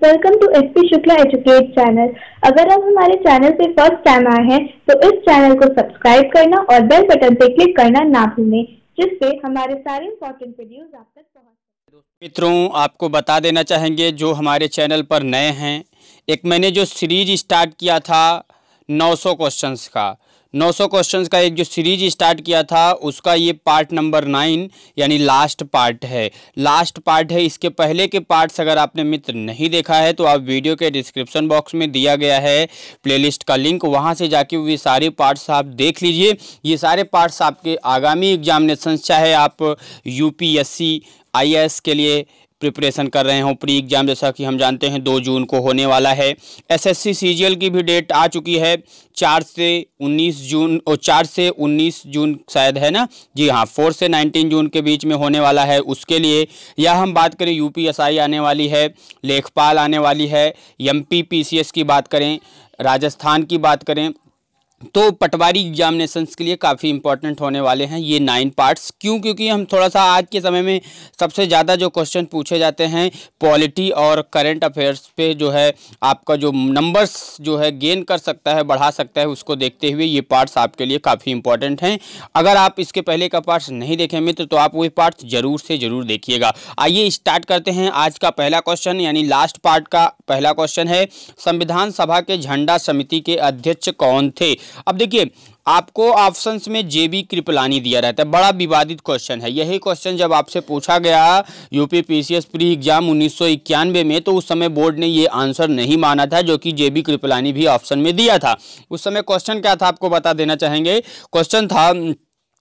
Welcome to SP Shukla educate channel. अगर आप हमारे चैनल पे फर्स्ट टाइम आए हैं तो इस चैनल को सब्सक्राइब करना और बेल बटन पे क्लिक करना ना भूलें, जिससे हमारे सारे इम्पोर्टेंट वीडियोस आप तक पहुंच सकें। मित्रों, आपको बता देना चाहेंगे जो हमारे चैनल पर नए हैं, एक मैंने जो सीरीज स्टार्ट किया था 900 क्वेश्चंस का 900 क्वेश्चंस का एक जो सीरीज स्टार्ट किया था उसका ये पार्ट नंबर 9 यानी लास्ट पार्ट है। इसके पहले के पार्ट्स अगर आपने मित्र नहीं देखा है तो आप वीडियो के डिस्क्रिप्शन बॉक्स में दिया गया है प्लेलिस्ट का लिंक, वहाँ से जाके ये सारे पार्ट्स आप देख लीजिए। ये सारे पार्ट्स आपके आगामी एग्जामिनेशन, चाहे आप यूपीएससी आईएएस के लिए प्रिपरेशन कर रहे हों, प्री एग्जाम जैसा कि हम जानते हैं 2 जून को होने वाला है। एसएससी सीजीएल की भी डेट आ चुकी है 4 से 19 जून और 4 से 19 जून शायद है ना, जी हाँ, 4 से 19 जून के बीच में होने वाला है। उसके लिए या हम बात करें यूपीएसआई आने वाली है, लेखपाल आने वाली है, एमपी पीसीएस की बात करें, राजस्थान की बात करें, तो पटवारी एग्जामिनेशंस के लिए काफ़ी इंपॉर्टेंट होने वाले हैं ये 9 पार्ट्स। क्यों? क्योंकि हम थोड़ा सा आज के समय में सबसे ज़्यादा जो क्वेश्चन पूछे जाते हैं पॉलिटी और करंट अफेयर्स पे जो है आपका जो नंबर्स जो है गेन कर सकता है, बढ़ा सकता है, उसको देखते हुए ये पार्ट्स आपके लिए काफ़ी इंपॉर्टेंट हैं। अगर आप इसके पहले का पार्ट्स नहीं देखें मित्र तो आप वही पार्ट्स ज़रूर से ज़रूर देखिएगा। आइए स्टार्ट करते हैं आज का पहला क्वेश्चन, यानी लास्ट पार्ट का पहला क्वेश्चन है, संविधान सभा के झंडा समिति के अध्यक्ष कौन थे? अब देखिए, आपको ऑप्शंस में जेबी कृपलानी दिया रहता है, बड़ा विवादित क्वेश्चन है। यही क्वेश्चन जब आपसे पूछा गया यूपी पीसीएस प्री एग्जाम 1991 में, तो उस समय बोर्ड ने ये आंसर नहीं माना था, जो कि जेबी कृपलानी भी ऑप्शन में दिया था। उस समय क्वेश्चन क्या था आपको बता देना चाहेंगे। क्वेश्चन था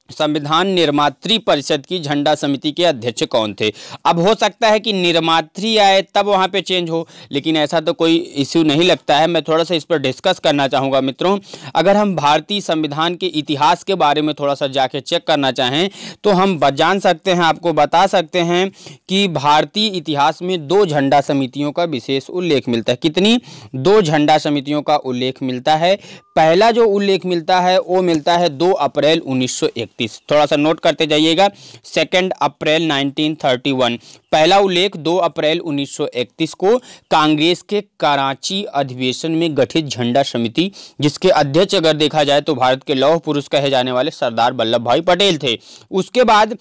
संविधान निर्मात्री परिषद की झंडा समिति के अध्यक्ष कौन थे? अब हो सकता है कि निर्मात्री आए तब वहां पे चेंज हो, लेकिन ऐसा तो कोई इश्यू नहीं लगता है। मैं थोड़ा सा इस पर डिस्कस करना चाहूँगा मित्रों। अगर हम भारतीय संविधान के इतिहास के बारे में थोड़ा सा जाके चेक करना चाहें तो हम जान सकते हैं, आपको बता सकते हैं कि भारतीय इतिहास में 2 झंडा समितियों का विशेष उल्लेख मिलता है। कितनी? 2 झंडा समितियों का उल्लेख मिलता है। पहला जो उल्लेख मिलता है वो मिलता है 2 अप्रैल 1931, थोड़ा सा नोट करते जाइएगा। 2 अप्रैल 1931 पहला उल्लेख 2 अप्रैल 1931 को कांग्रेस के कराची अधिवेशन में गठित झंडा समिति, जिसके अध्यक्ष अगर देखा जाए तो भारत के लौह पुरुष कहे जाने वाले सरदार वल्लभ भाई पटेल थे। उसके बाद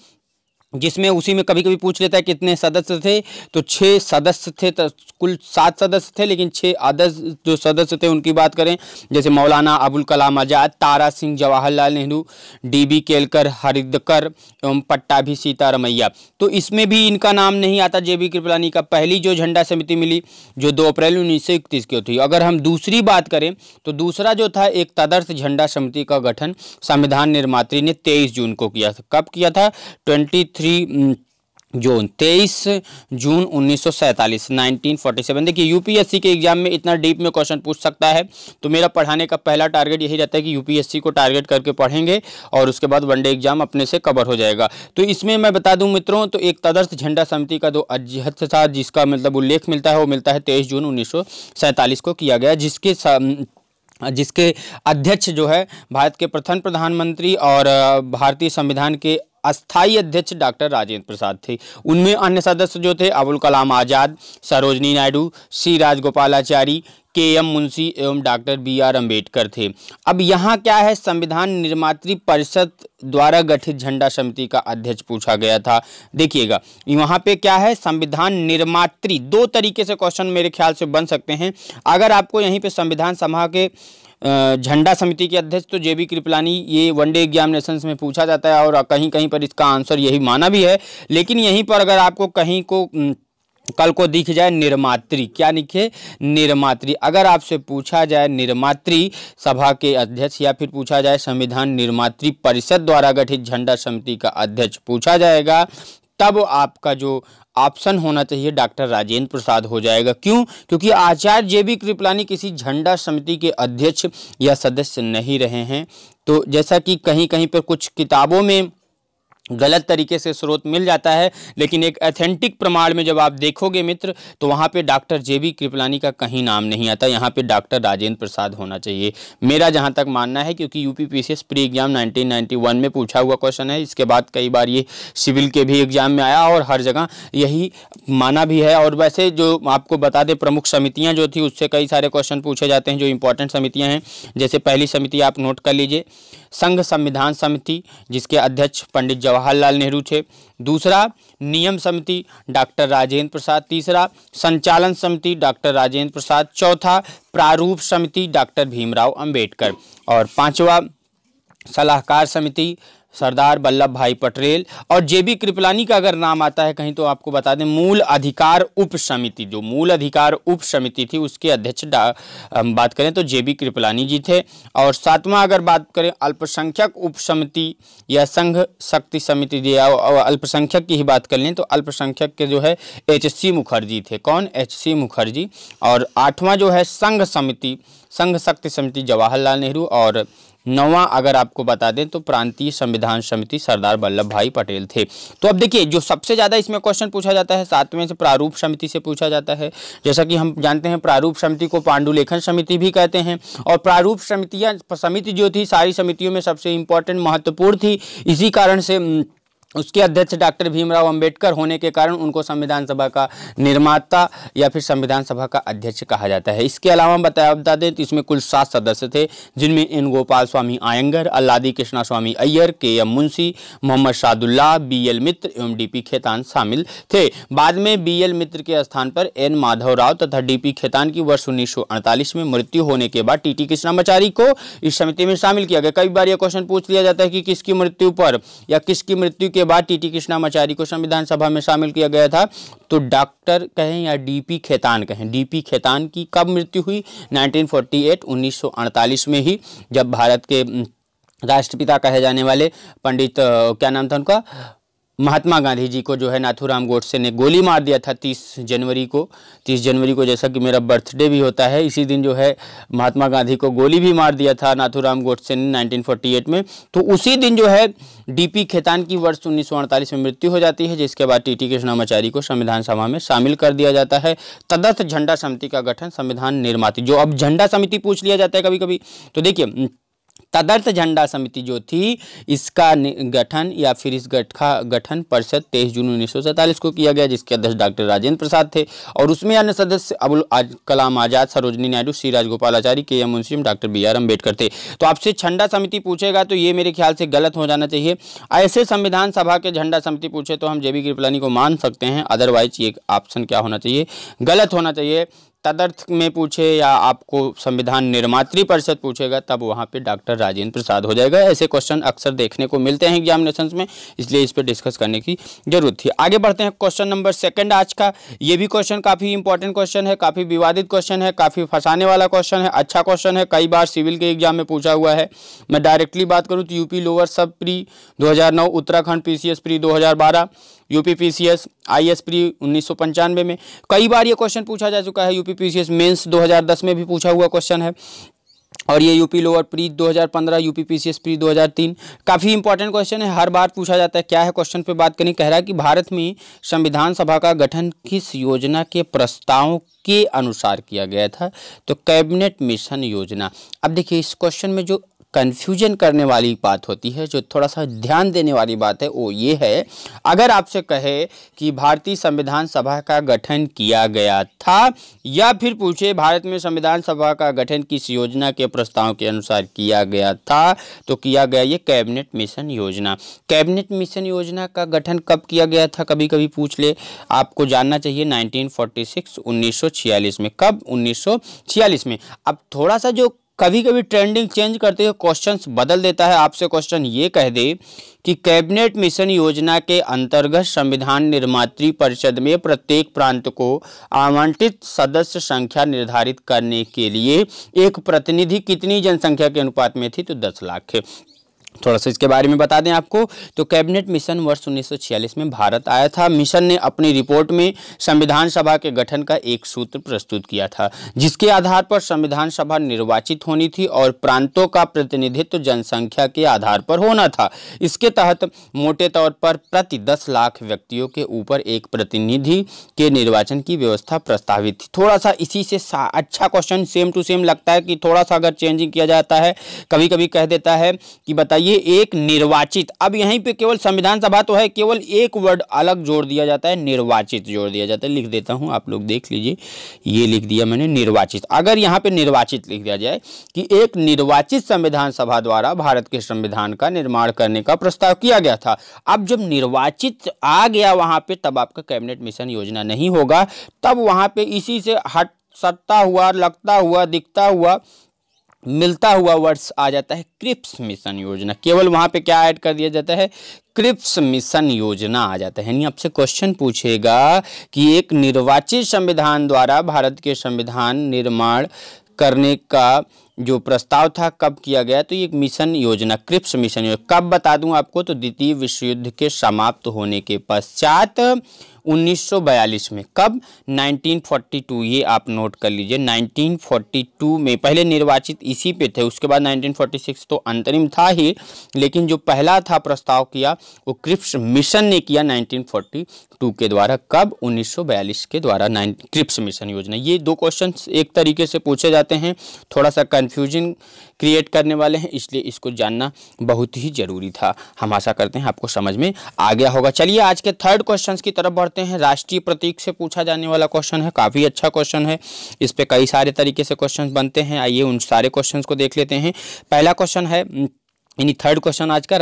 जिसमें उसी में कभी कभी पूछ लेता है कितने सदस्य थे, तो 6 सदस्य थे, तो कुल 7 सदस्य थे, लेकिन 6 अदर्स जो सदस्य थे उनकी बात करें, जैसे मौलाना अबुल कलाम आज़ाद, तारा सिंह, जवाहरलाल नेहरू, डीबी केलकर, हरिदकर एवं पट्टाभी सीतारमैया, तो इसमें भी इनका नाम नहीं आता जेबी कृपलानी का। पहली जो झंडा समिति मिली जो 2 अप्रैल 1931 की थी। अगर हम दूसरी बात करें तो दूसरा जो था एक तदर्थ झंडा समिति का गठन संविधान निर्मात्री ने 23 जून को किया था। कब किया था? 23 जून 1947 1947। देखिए, यूपीएससी के एग्जाम में इतना डीप में क्वेश्चन पूछ सकता है, तो मेरा पढ़ाने का पहला टारगेट यही रहता है कि यूपीएससी को टारगेट करके पढ़ेंगे और उसके बाद वनडे एग्जाम अपने से कवर हो जाएगा। तो इसमें मैं बता दूं मित्रों, तो एक तदर्थ झंडा समिति का जो अध्यक्ष था जिसका मतलब उल्लेख मिलता है वो मिलता है 23 जून 1947 को किया गया, जिसके अध्यक्ष जो है भारत के प्रथम प्रधानमंत्री और भारतीय संविधान के अस्थाई अध्यक्ष डॉक्टर राजेंद्र प्रसाद थे। उनमें अन्य सदस्य जो थे अबुल कलाम आज़ाद, सरोजनी नायडू, सी राजगोपालाचारी, के.एम. मुंशी एवं डॉक्टर बी.आर. अम्बेडकर थे। अब यहाँ क्या है, संविधान निर्मात्री परिषद द्वारा गठित झंडा समिति का अध्यक्ष पूछा गया था। देखिएगा वहाँ पे क्या है, संविधान निर्मात्री, 2 तरीके से क्वेश्चन मेरे ख्याल से बन सकते हैं। अगर आपको यहीं पे संविधान सभा के झंडा समिति के अध्यक्ष तो जेबी कृपलानी ये वनडे एग्जामिनेशंस में पूछा जाता है और कहीं कहीं पर इसका आंसर यही माना भी है। लेकिन यहीं पर अगर आपको कहीं को कल को दिख जाए निर्मात्री, क्या लिखे? निर्मात्री। अगर आपसे पूछा जाए निर्मात्री सभा के अध्यक्ष या फिर पूछा जाए संविधान निर्मात्री परिषद द्वारा गठित झंडा समिति का अध्यक्ष पूछा जाएगा, तब आपका जो ऑप्शन होना चाहिए डॉक्टर राजेंद्र प्रसाद हो जाएगा। क्यों? क्योंकि आचार्य जेबी कृपलानी किसी झंडा समिति के अध्यक्ष या सदस्य नहीं रहे हैं। तो जैसा कि कहीं कहीं पर कुछ किताबों में गलत तरीके से स्रोत मिल जाता है, लेकिन एक ऑथेंटिक प्रमाण में जब आप देखोगे मित्र तो वहाँ पे डॉक्टर जेबी कृपलानी का कहीं नाम नहीं आता, यहाँ पे डॉक्टर राजेंद्र प्रसाद होना चाहिए, मेरा जहाँ तक मानना है। क्योंकि यूपी पीसीएस प्री एग्जाम 1991 में पूछा हुआ क्वेश्चन है, इसके बाद कई बार ये सिविल के भी एग्जाम में आया और हर जगह यही माना भी है। और वैसे जो आपको बता दें प्रमुख समितियाँ जो थी उससे कई सारे क्वेश्चन पूछे जाते हैं जो इंपॉर्टेंट समितियाँ हैं। जैसे पहली समिति आप नोट कर लीजिए, संघ संविधान समिति, जिसके अध्यक्ष पंडित जवाहरलाल नेहरू थे। दूसरा, नियम समिति डॉक्टर राजेंद्र प्रसाद। तीसरा, संचालन समिति डॉक्टर राजेंद्र प्रसाद। चौथा, प्रारूप समिति डॉक्टर भीमराव अंबेडकर। और पांचवा, सलाहकार समिति सरदार वल्लभ भाई पटेल। और जेबी कृपलानी का अगर नाम आता है कहीं तो आपको बता दें मूल अधिकार उप समिति, जो मूल अधिकार उप समिति थी उसके अध्यक्ष बात करें तो जेबी कृपलानी जी थे। और सातवां अगर बात करें अल्पसंख्यक उप समिति या संघ शक्ति समिति, अल्पसंख्यक की ही बात कर लें तो अल्पसंख्यक के जो है HC मुखर्जी थे। कौन? HC मुखर्जी। और आठवां जो है संघ समिति, संघ शक्ति समिति जवाहरलाल नेहरू। और नौवां अगर आपको बता दें तो प्रांतीय संविधान समिति सरदार वल्लभ भाई पटेल थे। तो अब देखिए जो सबसे ज़्यादा इसमें क्वेश्चन पूछा जाता है सातवें से प्रारूप समिति से पूछा जाता है। जैसा कि हम जानते हैं प्रारूप समिति को पांडुलेखन समिति भी कहते हैं। और प्रारूप समिति जो थी सारी समितियों में सबसे इम्पोर्टेंट महत्वपूर्ण थी, इसी कारण से उसके अध्यक्ष डॉक्टर भीमराव अंबेडकर होने के कारण उनको संविधान सभा का निर्माता या फिर संविधान सभा का अध्यक्ष कहा जाता है। इसके अलावा बता दें तो इसमें कुल 7 सदस्य थे, जिनमें एन गोपाल स्वामी आयंगर, अल्लादी कृष्णा स्वामी अय्यर, KM मुंशी, मोहम्मद शादुल्लाह, BL मित्र एवं DP खेतान शामिल थे। बाद में BL मित्र के स्थान पर N माधव राव तथा DP खेतान की वर्ष 1948 में मृत्यु होने के बाद TT कृष्णामाचारी को इस समिति में शामिल किया गया। कई बार यह क्वेश्चन पूछ लिया जाता है कि किसकी मृत्यु पर या किसकी मृत्यु के बाद TT कृष्णामाचारी को संविधान सभा में शामिल किया गया था। तो डॉक्टर कहें या DP खेतान कहें, DP खेतान की कब मृत्यु हुई? 1948 1948 में ही, जब भारत के राष्ट्रपिता कहे जाने वाले पंडित क्या नाम था उनका, महात्मा गांधी जी को जो है नाथूराम गोडसे ने गोली मार दिया था 30 जनवरी को। जैसा कि मेरा बर्थडे भी होता है, इसी दिन जो है महात्मा गांधी को गोली भी मार दिया था नाथूराम गोडसे ने 1948 में। तो उसी दिन जो है DP खेतान की वर्ष 1948 में मृत्यु हो जाती है, जिसके बाद TT कृष्णामाचारी को संविधान सभा में शामिल कर दिया जाता है। तदर्थ झंडा समिति का गठन संविधान निर्मात्री, जो अब झंडा समिति पूछ लिया जाता है कभी कभी, तो देखिए तदर्थ झंडा समिति जो थी इसका गठन या फिर इस गठन परिषद 23 जून 1947 को किया गया, जिसके अध्यक्ष डॉक्टर राजेंद्र प्रसाद थे। और उसमें अन्य सदस्य Abul Kalam Azad, Sarojini Naidu, C Rajagopalachari, KM Munshi, doctor BR Ambedkar थे। तो आपसे झंडा समिति पूछेगा तो ये मेरे ख्याल से गलत हो जाना चाहिए। ऐसे संविधान सभा के झंडा समिति पूछे तो हम जेबी कृपलानी को मान सकते हैं, अदरवाइज ये ऑप्शन क्या होना चाहिए? गलत होना चाहिए। तदर्थ में पूछे या आपको संविधान निर्मात्री परिषद पूछेगा तब वहाँ पे डॉक्टर राजेंद्र प्रसाद हो जाएगा। ऐसे क्वेश्चन अक्सर देखने को मिलते हैं एग्जामिनेशंस में, इसलिए इस पर डिस्कस करने की जरूरत थी। आगे बढ़ते हैं क्वेश्चन नंबर 2 आज का। ये भी क्वेश्चन काफ़ी इंपॉर्टेंट क्वेश्चन है, काफ़ी विवादित क्वेश्चन है, काफ़ी फंसाने वाला क्वेश्चन है, अच्छा क्वेश्चन है, कई बार सिविल के एग्जाम में पूछा हुआ है। मैं डायरेक्टली बात करूँ तो यूपी लोअर सब pre 2009, Uttarakhand PCS pre 2012, UP PCS IS pre 1995 में कई बार ये क्वेश्चन पूछा जा चुका है। यूपी PCS मेंस 2010 में भी पूछा हुआ क्वेश्चन है। और ये UP lower pre 2015, UP PCS pre 2003, काफ़ी इंपॉर्टेंट क्वेश्चन है, हर बार पूछा जाता है। क्या है क्वेश्चन पे बात करें, कह रहा है कि भारत में संविधान सभा का गठन किस योजना के प्रस्ताव के अनुसार किया गया था? तो कैबिनेट मिशन योजना। अब देखिए इस क्वेश्चन में जो कन्फ्यूजन करने वाली बात होती है, जो थोड़ा सा ध्यान देने वाली बात है वो ये है, अगर आपसे कहे कि भारतीय संविधान सभा का गठन किया गया था या फिर पूछे भारत में संविधान सभा का गठन किस योजना के प्रस्ताव के अनुसार किया गया था, तो किया गया ये कैबिनेट मिशन योजना। कैबिनेट मिशन योजना का गठन कब किया गया था कभी कभी पूछ ले, आपको जानना चाहिए 1946 1946 में। कब? 1946 में। अब थोड़ा सा जो कभी कभी ट्रेंडिंग चेंज करते हुए क्वेश्चंस बदल देता है। आपसे क्वेश्चन ये कह दे कि कैबिनेट मिशन योजना के अंतर्गत संविधान निर्मात्री परिषद में प्रत्येक प्रांत को आवंटित सदस्य संख्या निर्धारित करने के लिए एक प्रतिनिधि कितनी जनसंख्या के अनुपात में थी? तो 10 लाख। थोड़ा सा इसके बारे में बता दें आपको, तो कैबिनेट मिशन वर्ष 1946 में भारत आया था। मिशन ने अपनी रिपोर्ट में संविधान सभा के गठन का एक सूत्र प्रस्तुत किया था, जिसके आधार पर संविधान सभा निर्वाचित होनी थी और प्रांतों का प्रतिनिधित्व जनसंख्या के आधार पर होना था। इसके तहत मोटे तौर पर प्रति 10 लाख व्यक्तियों के ऊपर एक प्रतिनिधि के निर्वाचन की व्यवस्था प्रस्तावित थी। थोड़ा सा इसी से अच्छा क्वेश्चन सेम टू सेम लगता है कि थोड़ा सा अगर चेंजिंग किया जाता है, कभी कभी कह देता है कि बताइए एक निर्वाचित, अब यहीं पे केवल संविधान सभा तो है, केवल एक वर्ड अलग जोड़ दिया जाता है, निर्वाचित जोड़ दिया जाता है। लिख देता हूं, आप लोग देख लीजिए, ये लिख दिया मैंने निर्वाचित। अगर यहां पे निर्वाचित लिख दिया जाए कि एक निर्वाचित संविधान सभा द्वारा भारत के संविधान का निर्माण करने का प्रस्ताव किया गया था। अब जब निर्वाचित आ गया वहां पे, तब आपका कैबिनेट मिशन योजना नहीं होगा, तब वहां पे इसी से हट सकता हुआ, लगता हुआ, दिखता हुआ, मिलता हुआ वर्ड्स आ जाता है क्रिप्स मिशन योजना। केवल वहां पे क्या ऐड कर दिया जाता है, क्रिप्स मिशन योजना आ जाता है। यानी आपसे क्वेश्चन पूछेगा कि एक निर्वाचित संविधान द्वारा भारत के संविधान निर्माण करने का जो प्रस्ताव था कब किया गया, तो ये एक मिशन योजना, क्रिप्स मिशन योजना कब बता दूं आपको, तो द्वितीय विश्व युद्ध के समाप्त होने के पश्चात 1942 में। कब, 1942, ये आप नोट कर लीजिए। 1942 में पहले निर्वाचित इसी पे थे, उसके बाद 1946 तो अंतरिम था ही, लेकिन जो पहला था प्रस्ताव किया वो क्रिप्स मिशन ने किया 1942 के द्वारा। कब, 1942 के द्वारा क्रिप्स मिशन योजना। ये दो क्वेश्चन एक तरीके से पूछे जाते हैं, थोड़ा सा कंफ्यूजन क्रिएट करने वाले हैं, इसलिए इसको जानना बहुत ही जरूरी था। हम आशा करते हैं आपको समझ में आ गया होगा। चलिए आज के थर्ड क्वेश्चन की तरफ बढ़ते हैं। राष्ट्रीय प्रतीक से पूछा जाने वाला क्वेश्चन है, काफ़ी अच्छा क्वेश्चन है, इस पे कई सारे तरीके से क्वेश्चन बनते हैं। आइए उन सारे क्वेश्चन को देख लेते हैं। पहला क्वेश्चन है, यानी थर्ड क्वेश्चन आज का,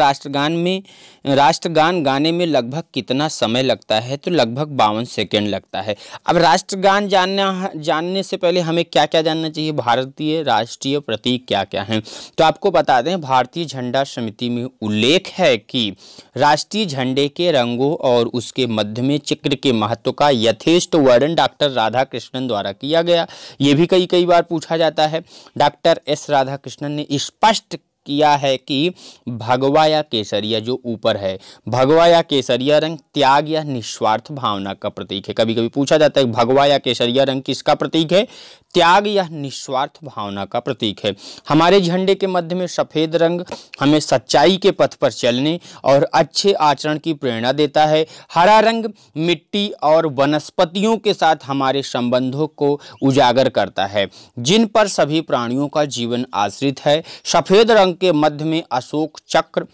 राष्ट्रगान गाने में लगभग कितना समय लगता है, तो लगभग 52 सेकेंड लगता है। अब राष्ट्रगान जानने से पहले हमें क्या क्या जानना चाहिए, भारतीय राष्ट्रीय प्रतीक क्या क्या हैं। तो आपको बता दें, भारतीय झंडा समिति में उल्लेख है कि राष्ट्रीय झंडे के रंगों और उसके मध्य में चक्र के महत्व का यथेष्ट वर्णन डॉक्टर राधाकृष्णन द्वारा किया गया। ये भी कई बार पूछा जाता है। डॉक्टर एस राधाकृष्णन ने स्पष्ट किया है कि भगवा या केसरिया जो ऊपर है, भगवा या केसरिया रंग त्याग या निस्वार्थ भावना का प्रतीक है। कभी कभी पूछा जाता है भगवा या केसरिया रंग किसका प्रतीक है, त्याग या निस्वार्थ भावना का प्रतीक है। हमारे झंडे के मध्य में सफ़ेद रंग हमें सच्चाई के पथ पर चलने और अच्छे आचरण की प्रेरणा देता है। हरा रंग मिट्टी और वनस्पतियों के साथ हमारे संबंधों को उजागर करता है, जिन पर सभी प्राणियों का जीवन आश्रित है। सफ़ेद रंग के मध्य में अशोक चक्र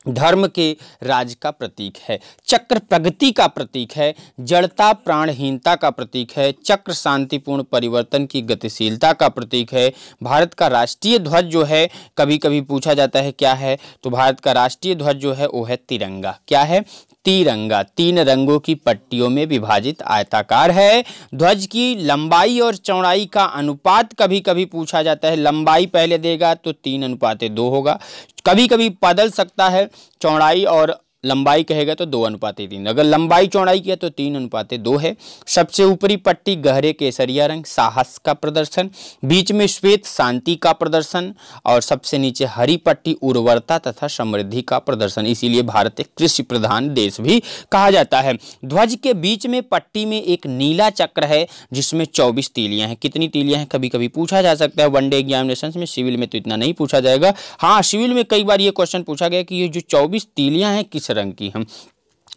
धर्म के राज का प्रतीक है। चक्र प्रगति का प्रतीक है, जड़ता प्राणहीनता का प्रतीक है। चक्र शांतिपूर्ण परिवर्तन की गतिशीलता का प्रतीक है। भारत का राष्ट्रीय ध्वज जो है, कभी कभी पूछा जाता है क्या है, तो भारत का राष्ट्रीय ध्वज जो है वो है तिरंगा। क्या है, तिरंगा। 3 रंगों की पट्टियों में विभाजित आयताकार है। ध्वज की लंबाई और चौड़ाई का अनुपात कभी कभी पूछा जाता है, लंबाई पहले देगा तो 3:2 होगा, कभी कभी बदल सकता है, चौड़ाई और लंबाई कहेगा तो 2:3, अगर लंबाई चौड़ाई किया तो 3:2 है। सबसे ऊपरी पट्टी गहरे केसरिया रंग साहस का प्रदर्शन, बीच में श्वेत शांति का प्रदर्शन और सबसे नीचे हरी पट्टी उर्वरता तथा समृद्धि का प्रदर्शन। इसीलिए भारत एक कृषि प्रधान देश भी कहा जाता है। ध्वज के बीच में पट्टी में एक नीला चक्र है जिसमें 24 तीलियां हैं। कितनी तीलियां हैं कभी कभी पूछा जा सकता है वनडे एग्जामिनेशन में, सिविल में तो इतना नहीं पूछा जाएगा। हाँ, सिविल में कई बार ये क्वेश्चन पूछा गया कि ये जो 24 तीलियां हैं किस रंग की हैं,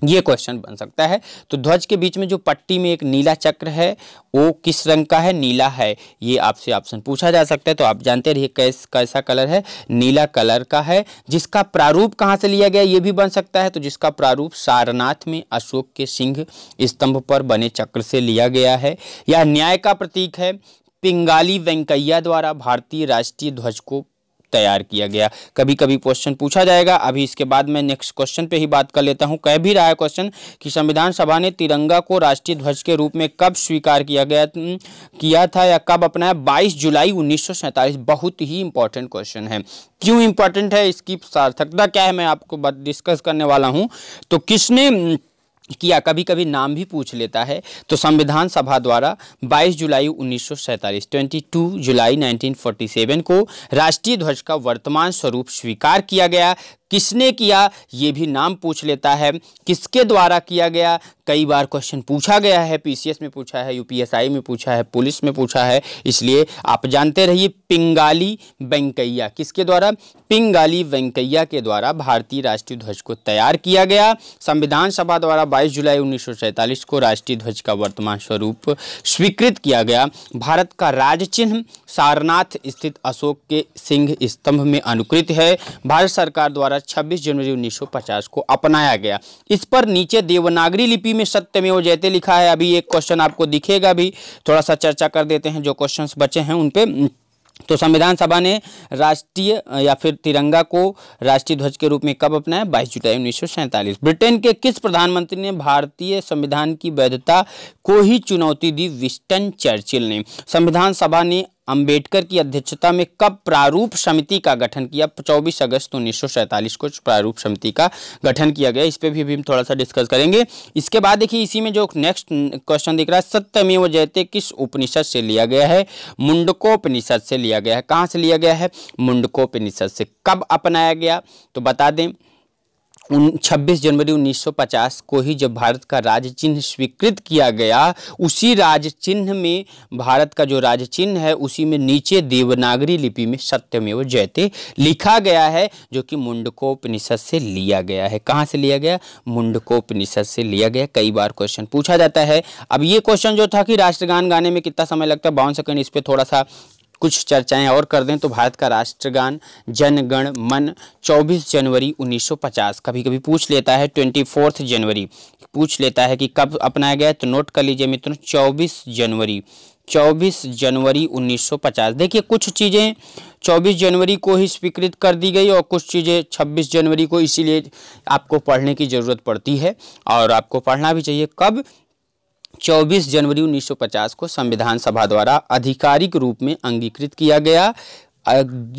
ये क्वेश्चन बन सकता है। तो ध्वज के बीच में जो पट्टी में एक नीला चक्र है वो किस रंग का है, नीला है। ये आपसे ऑप्शन पूछा जा सकता है, तो आप जानते रहिए कैसा कलर है, नीला कलर का है। जिसका प्रारूप कहाँ से लिया गया ये भी बन सकता है, तो जिसका प्रारूप सारनाथ में अशोक के सिंह स्तंभ पर बने चक्र से लिया गया है। यह न्याय का प्रतीक है। पिंगाली वेंकैया द्वारा भारतीय राष्ट्रीय ध्वज को तैयार किया गया। कभी कभी क्वेश्चन पूछा जाएगा। अभी इसके बाद मैं नेक्स्ट क्वेश्चन पे ही बात कर लेता हूं। कह भी रहा है क्वेश्चन कि संविधान सभा ने तिरंगा को राष्ट्रीय ध्वज के रूप में कब स्वीकार किया था या कब अपनाया, 22 जुलाई 1947। बहुत ही इंपॉर्टेंट क्वेश्चन है। क्यों इंपॉर्टेंट है, इसकी सार्थकता क्या है, मैं आपको डिस्कस करने वाला हूं। तो किसने किया, कभी कभी नाम भी पूछ लेता है। तो संविधान सभा द्वारा 22 जुलाई 1947 22 जुलाई 1947 को राष्ट्रीय ध्वज का वर्तमान स्वरूप स्वीकार किया गया। किसने किया ये भी नाम पूछ लेता है, किसके द्वारा किया गया, कई बार क्वेश्चन पूछा गया है, पीसीएस में पूछा है, यूपीएसआई में पूछा है, पुलिस में पूछा है, इसलिए आप जानते रहिए। पिंगाली वेंकैया, किसके द्वारा? पिंगाली वेंकैया के द्वारा भारतीय राष्ट्रीय ध्वज को तैयार किया गया। संविधान सभा द्वारा 22 जुलाई 1947 को राष्ट्रीय ध्वज का वर्तमान स्वरूप स्वीकृत किया गया। भारत का राज चिन्ह सारनाथ स्थित अशोक के सिंह स्तंभ में अनुकृत है। भारत सरकार द्वारा 26 जनवरी 1950 को अपनाया गया। इस पर नीचे देवनागरी लिपि में सत्यमेव जयते लिखा है। अभी एक क्वेश्चन आपको दिखेगा भी, थोड़ा सा चर्चा कर देते हैं जो क्वेश्चंस बचे हैं उन पे। तो संविधान सभा ने राष्ट्रीय या फिर तिरंगा को राष्ट्रीय ध्वज के रूप में कब अपनाया? 22 जुलाई 1947। ब्रिटेन के किस प्रधानमंत्री ने भारतीय संविधान की वैधता को ही चुनौती दी? विंस्टन चर्चिल ने। संविधान सभा ने अंबेडकर की अध्यक्षता में कब प्रारूप समिति का गठन किया? 24 अगस्त 1947 को प्रारूप समिति का गठन किया गया। इस पे भी हम थोड़ा सा डिस्कस करेंगे। इसके बाद देखिए इसी में जो नेक्स्ट क्वेश्चन दिख रहा है, सत्यमेव जयते किस उपनिषद से लिया गया है? मुंडकोपनिषद से लिया गया है। कहाँ से लिया गया है? मुंडकोपनिषद से। कब अपनाया गया तो बता दें, 26 जनवरी 1950 को ही जब भारत का राज चिन्ह स्वीकृत किया गया, उसी राज चिन्ह में भारत का जो राज चिन्ह है उसी में नीचे देवनागरी लिपि में सत्यमेव जयते लिखा गया है, जो कि मुंडकोपनिषद से लिया गया है। कहाँ से लिया गया? मुंडकोपनिषद से लिया गया। कई बार क्वेश्चन पूछा जाता है। अब ये क्वेश्चन जो था कि राष्ट्रगान गाने में कितना समय लगता है? 52 सेकंड। इस पर थोड़ा सा कुछ चर्चाएं और कर दें तो भारत का राष्ट्रगान जन गण मन 24 जनवरी 1950, कभी कभी पूछ लेता है 24 जनवरी पूछ लेता है कि कब अपनाया गया, तो नोट कर लीजिए मित्रों 24 जनवरी 1950। देखिए कुछ चीज़ें 24 जनवरी को ही स्वीकृत कर दी गई और कुछ चीज़ें 26 जनवरी को, इसीलिए आपको पढ़ने की ज़रूरत पड़ती है और आपको पढ़ना भी चाहिए। कब? 24 जनवरी 1950 को संविधान सभा द्वारा आधिकारिक रूप में अंगीकृत किया गया।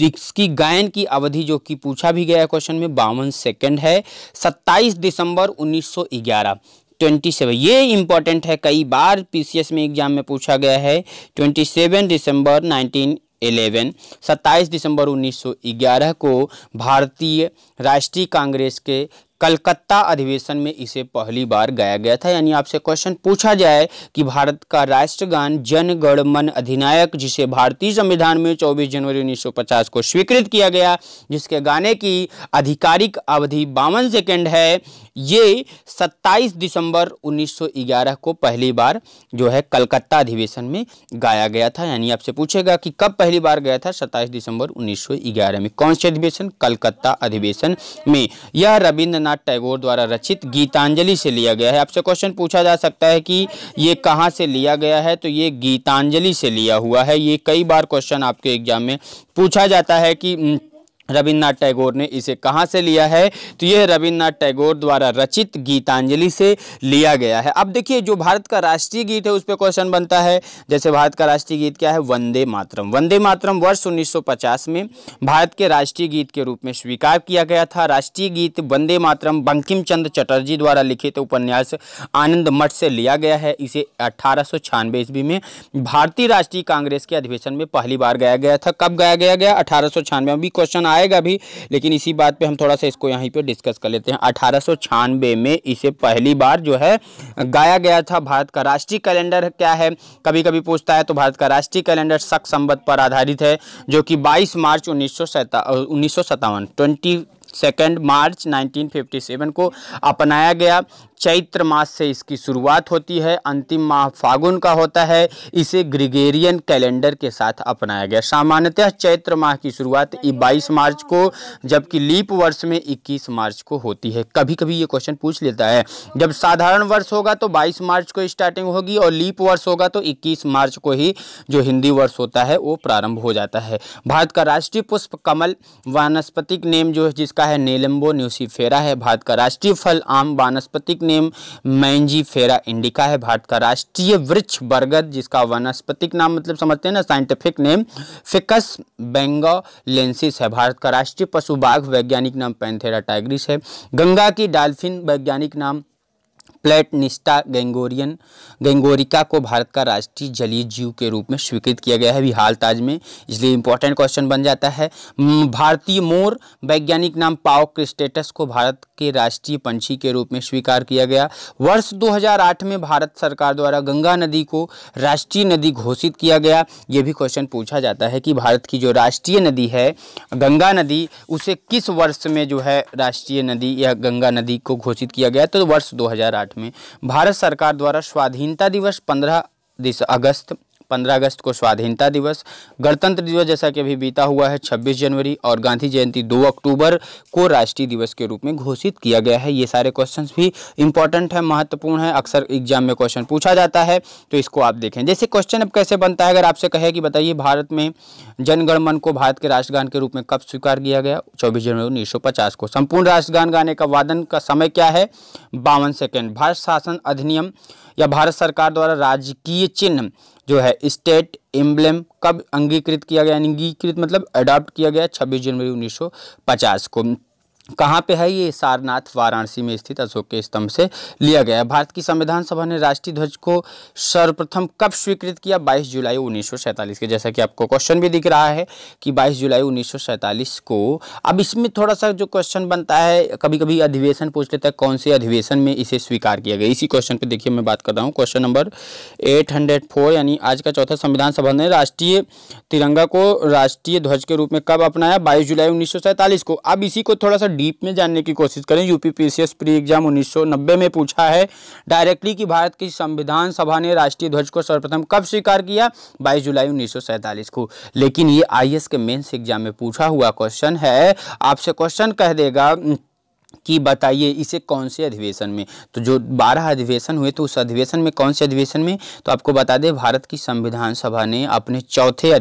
इसकी गायन की अवधि जो कि पूछा भी गया क्वेश्चन में 52 सेकंड है। 27 दिसंबर 1911 27, ये इंपॉर्टेंट है, कई बार पीसीएस में एग्जाम में पूछा गया है। 27 दिसंबर 1911 27 दिसंबर 1911 को भारतीय राष्ट्रीय कांग्रेस के कलकत्ता अधिवेशन में इसे पहली बार गाया गया था। यानी आपसे क्वेश्चन पूछा जाए कि भारत का राष्ट्रगान जन गण मन अधिनायक, जिसे भारतीय संविधान में 24 जनवरी 1950 को स्वीकृत किया गया, जिसके गाने की आधिकारिक अवधि 52 सेकंड है, ये 27 दिसंबर 1911 को पहली बार जो है कलकत्ता अधिवेशन में गाया गया था। यानी आपसे पूछेगा कि कब पहली बार गया था? 27 दिसंबर 1911 में। कौन से अधिवेशन? कलकत्ता अधिवेशन में। यह रविंद्रनाथ टैगोर द्वारा रचित गीतांजलि से लिया गया है। आपसे क्वेश्चन पूछा जा सकता है कि ये कहाँ से लिया गया है, तो ये गीतांजलि से लिया हुआ है। ये कई बार क्वेश्चन आपके एग्जाम में पूछा जाता है कि रविन्द्रनाथ टैगोर ने इसे कहाँ से लिया है, तो यह रविन्द्रनाथ टैगोर द्वारा रचित गीतांजलि से लिया गया है। अब देखिए जो भारत का राष्ट्रीय गीत है उस पर क्वेश्चन बनता है। जैसे भारत का राष्ट्रीय गीत क्या है? वंदे मातरम। वंदे मातरम वर्ष 1950 में भारत के राष्ट्रीय गीत के रूप में स्वीकार किया गया था। राष्ट्रीय गीत वंदे मातरम बंकिम चंद्र चटर्जी द्वारा लिखित उपन्यास आनंद मठ से लिया गया है। इसे 1896 ईस्वी में भारतीय राष्ट्रीय कांग्रेस के अधिवेशन में पहली बार गाया गया था। कब गाया गया? 1896 में। क्वेश्चन आएगा भी, लेकिन इसी बात पे हम थोड़ा सा इसको यहीं पे डिस्कस कर लेते हैं। 1896 में इसे पहली बार जो है गाया गया था। भारत का राष्ट्रीय कैलेंडर क्या है? कभी कभी पूछता है, तो भारत का राष्ट्रीय कैलेंडर शक संवत पर आधारित है, जो कि 22 मार्च 1957 22 मार्च 1957 को अपनाया गया। चैत्र मास से इसकी शुरुआत होती है, अंतिम माह फागुन का होता है। इसे ग्रिगोरियन कैलेंडर के साथ अपनाया गया। सामान्यतः चैत्र माह की शुरुआत 22 मार्च को, जबकि लीप वर्ष में 21 मार्च को होती है। कभी कभी ये क्वेश्चन पूछ लेता है, जब साधारण वर्ष होगा तो 22 मार्च को स्टार्टिंग होगी और लीप वर्ष होगा तो 21 मार्च को ही जो हिंदी वर्ष होता है वो प्रारंभ हो जाता है। भारत का राष्ट्रीय पुष्प कमल, वानस्पतिक नेम जो है जिसका है नेलम्बो न्यूसीफेरा है। भारत का राष्ट्रीय फल आम, वानस्पतिक नेम मैंजीफेरा इंडिका है। भारत का राष्ट्रीय वृक्ष बरगद, जिसका वानस्पतिक नाम मतलब समझते हैं ना, साइंटिफिक नेम फिकस बेंगोलेंसिस है। भारत का राष्ट्रीय पशु बाघ, वैज्ञानिक नाम पैंथेरा टाइग्रिस है। गंगा की डॉल्फिन, वैज्ञानिक नाम प्लेटनिस्टा गैंगोरिका को भारत का राष्ट्रीय जलीय जीव के रूप में स्वीकृत किया गया है अभी हाल ताज में, इसलिए इंपॉर्टेंट क्वेश्चन बन जाता है। भारतीय मोर वैज्ञानिक नाम पाओ क्रिस्टेटस को भारत के राष्ट्रीय पंछी के रूप में स्वीकार किया गया। वर्ष 2008 में भारत सरकार द्वारा गंगा नदी को राष्ट्रीय नदी घोषित किया गया। ये भी क्वेश्चन पूछा जाता है कि भारत की जो राष्ट्रीय नदी है गंगा नदी, उसे किस वर्ष में जो है राष्ट्रीय नदी या गंगा नदी को घोषित किया गया, तो वर्ष 2008 में। भारत सरकार द्वारा स्वाधीनता दिवस 15 अगस्त को स्वाधीनता दिवस, गणतंत्र दिवस जैसा कि अभी बीता हुआ है 26 जनवरी, और गांधी जयंती 2 अक्टूबर को राष्ट्रीय दिवस के रूप में घोषित किया गया है। ये सारे क्वेश्चंस भी इंपॉर्टेंट है, महत्वपूर्ण है, अक्सर एग्जाम में क्वेश्चन पूछा जाता है, तो इसको आप देखें। जैसे क्वेश्चन अब कैसे बनता है, अगर आपसे कहे कि बताइए भारत में जन गण मन को भारत के राष्ट्रगान के रूप में कब स्वीकार किया गया, 24 जनवरी 1950 को। संपूर्ण राष्ट्रगान गाने का वादन का समय क्या है, 52 सेकेंड। भारत शासन अधिनियम या भारत सरकार द्वारा राजकीय चिन्ह जो है स्टेट एम्ब्लेम कब अंगीकृत किया गया, अंगीकृत मतलब अडॉप्ट किया गया, 26 जनवरी 1950 को। कहाँ पे है ये, सारनाथ वाराणसी में स्थित अशोक के स्तंभ से लिया गया है। भारत की संविधान सभा ने राष्ट्रीय ध्वज को सर्वप्रथम कब स्वीकृत किया, 22 जुलाई 1947 के। जैसा कि आपको क्वेश्चन भी दिख रहा है कि 22 जुलाई 1947 को। अब इसमें थोड़ा सा जो क्वेश्चन बनता है, कभी कभी अधिवेशन पूछ लेता है कौन से अधिवेशन में इसे स्वीकार किया गया। इसी क्वेश्चन पर देखिए मैं बात कर रहा हूँ, क्वेश्चन नंबर 804 यानी आज का चौथा। संविधान सभा ने राष्ट्रीय तिरंगा को राष्ट्रीय ध्वज के रूप में कब अपनाया, 22 जुलाई 1947 को। अब इसी को थोड़ा सा डीप में जानने की कोशिश करें। यूपीपीसीएस प्री एग्जाम 1990 में पूछा है डायरेक्टली कि भारत की संविधान सभा ने राष्ट्रीय ध्वज को सर्वप्रथम कब स्वीकार किया, 22 जुलाई 1947 को। लेकिन ये आईएएस के मेंस एग्जाम में पूछा हुआ क्वेश्चन है। आपसे क्वेश्चन कह देगा कि बताइए इसे कौन से अधिवेशन में, तो जो 12 अधिवेशन हुए तो उस अधिवेशन में कौन से अधिवेशन में, तो आपको बता दें भारत की संविधान सभा ने अपने चौथा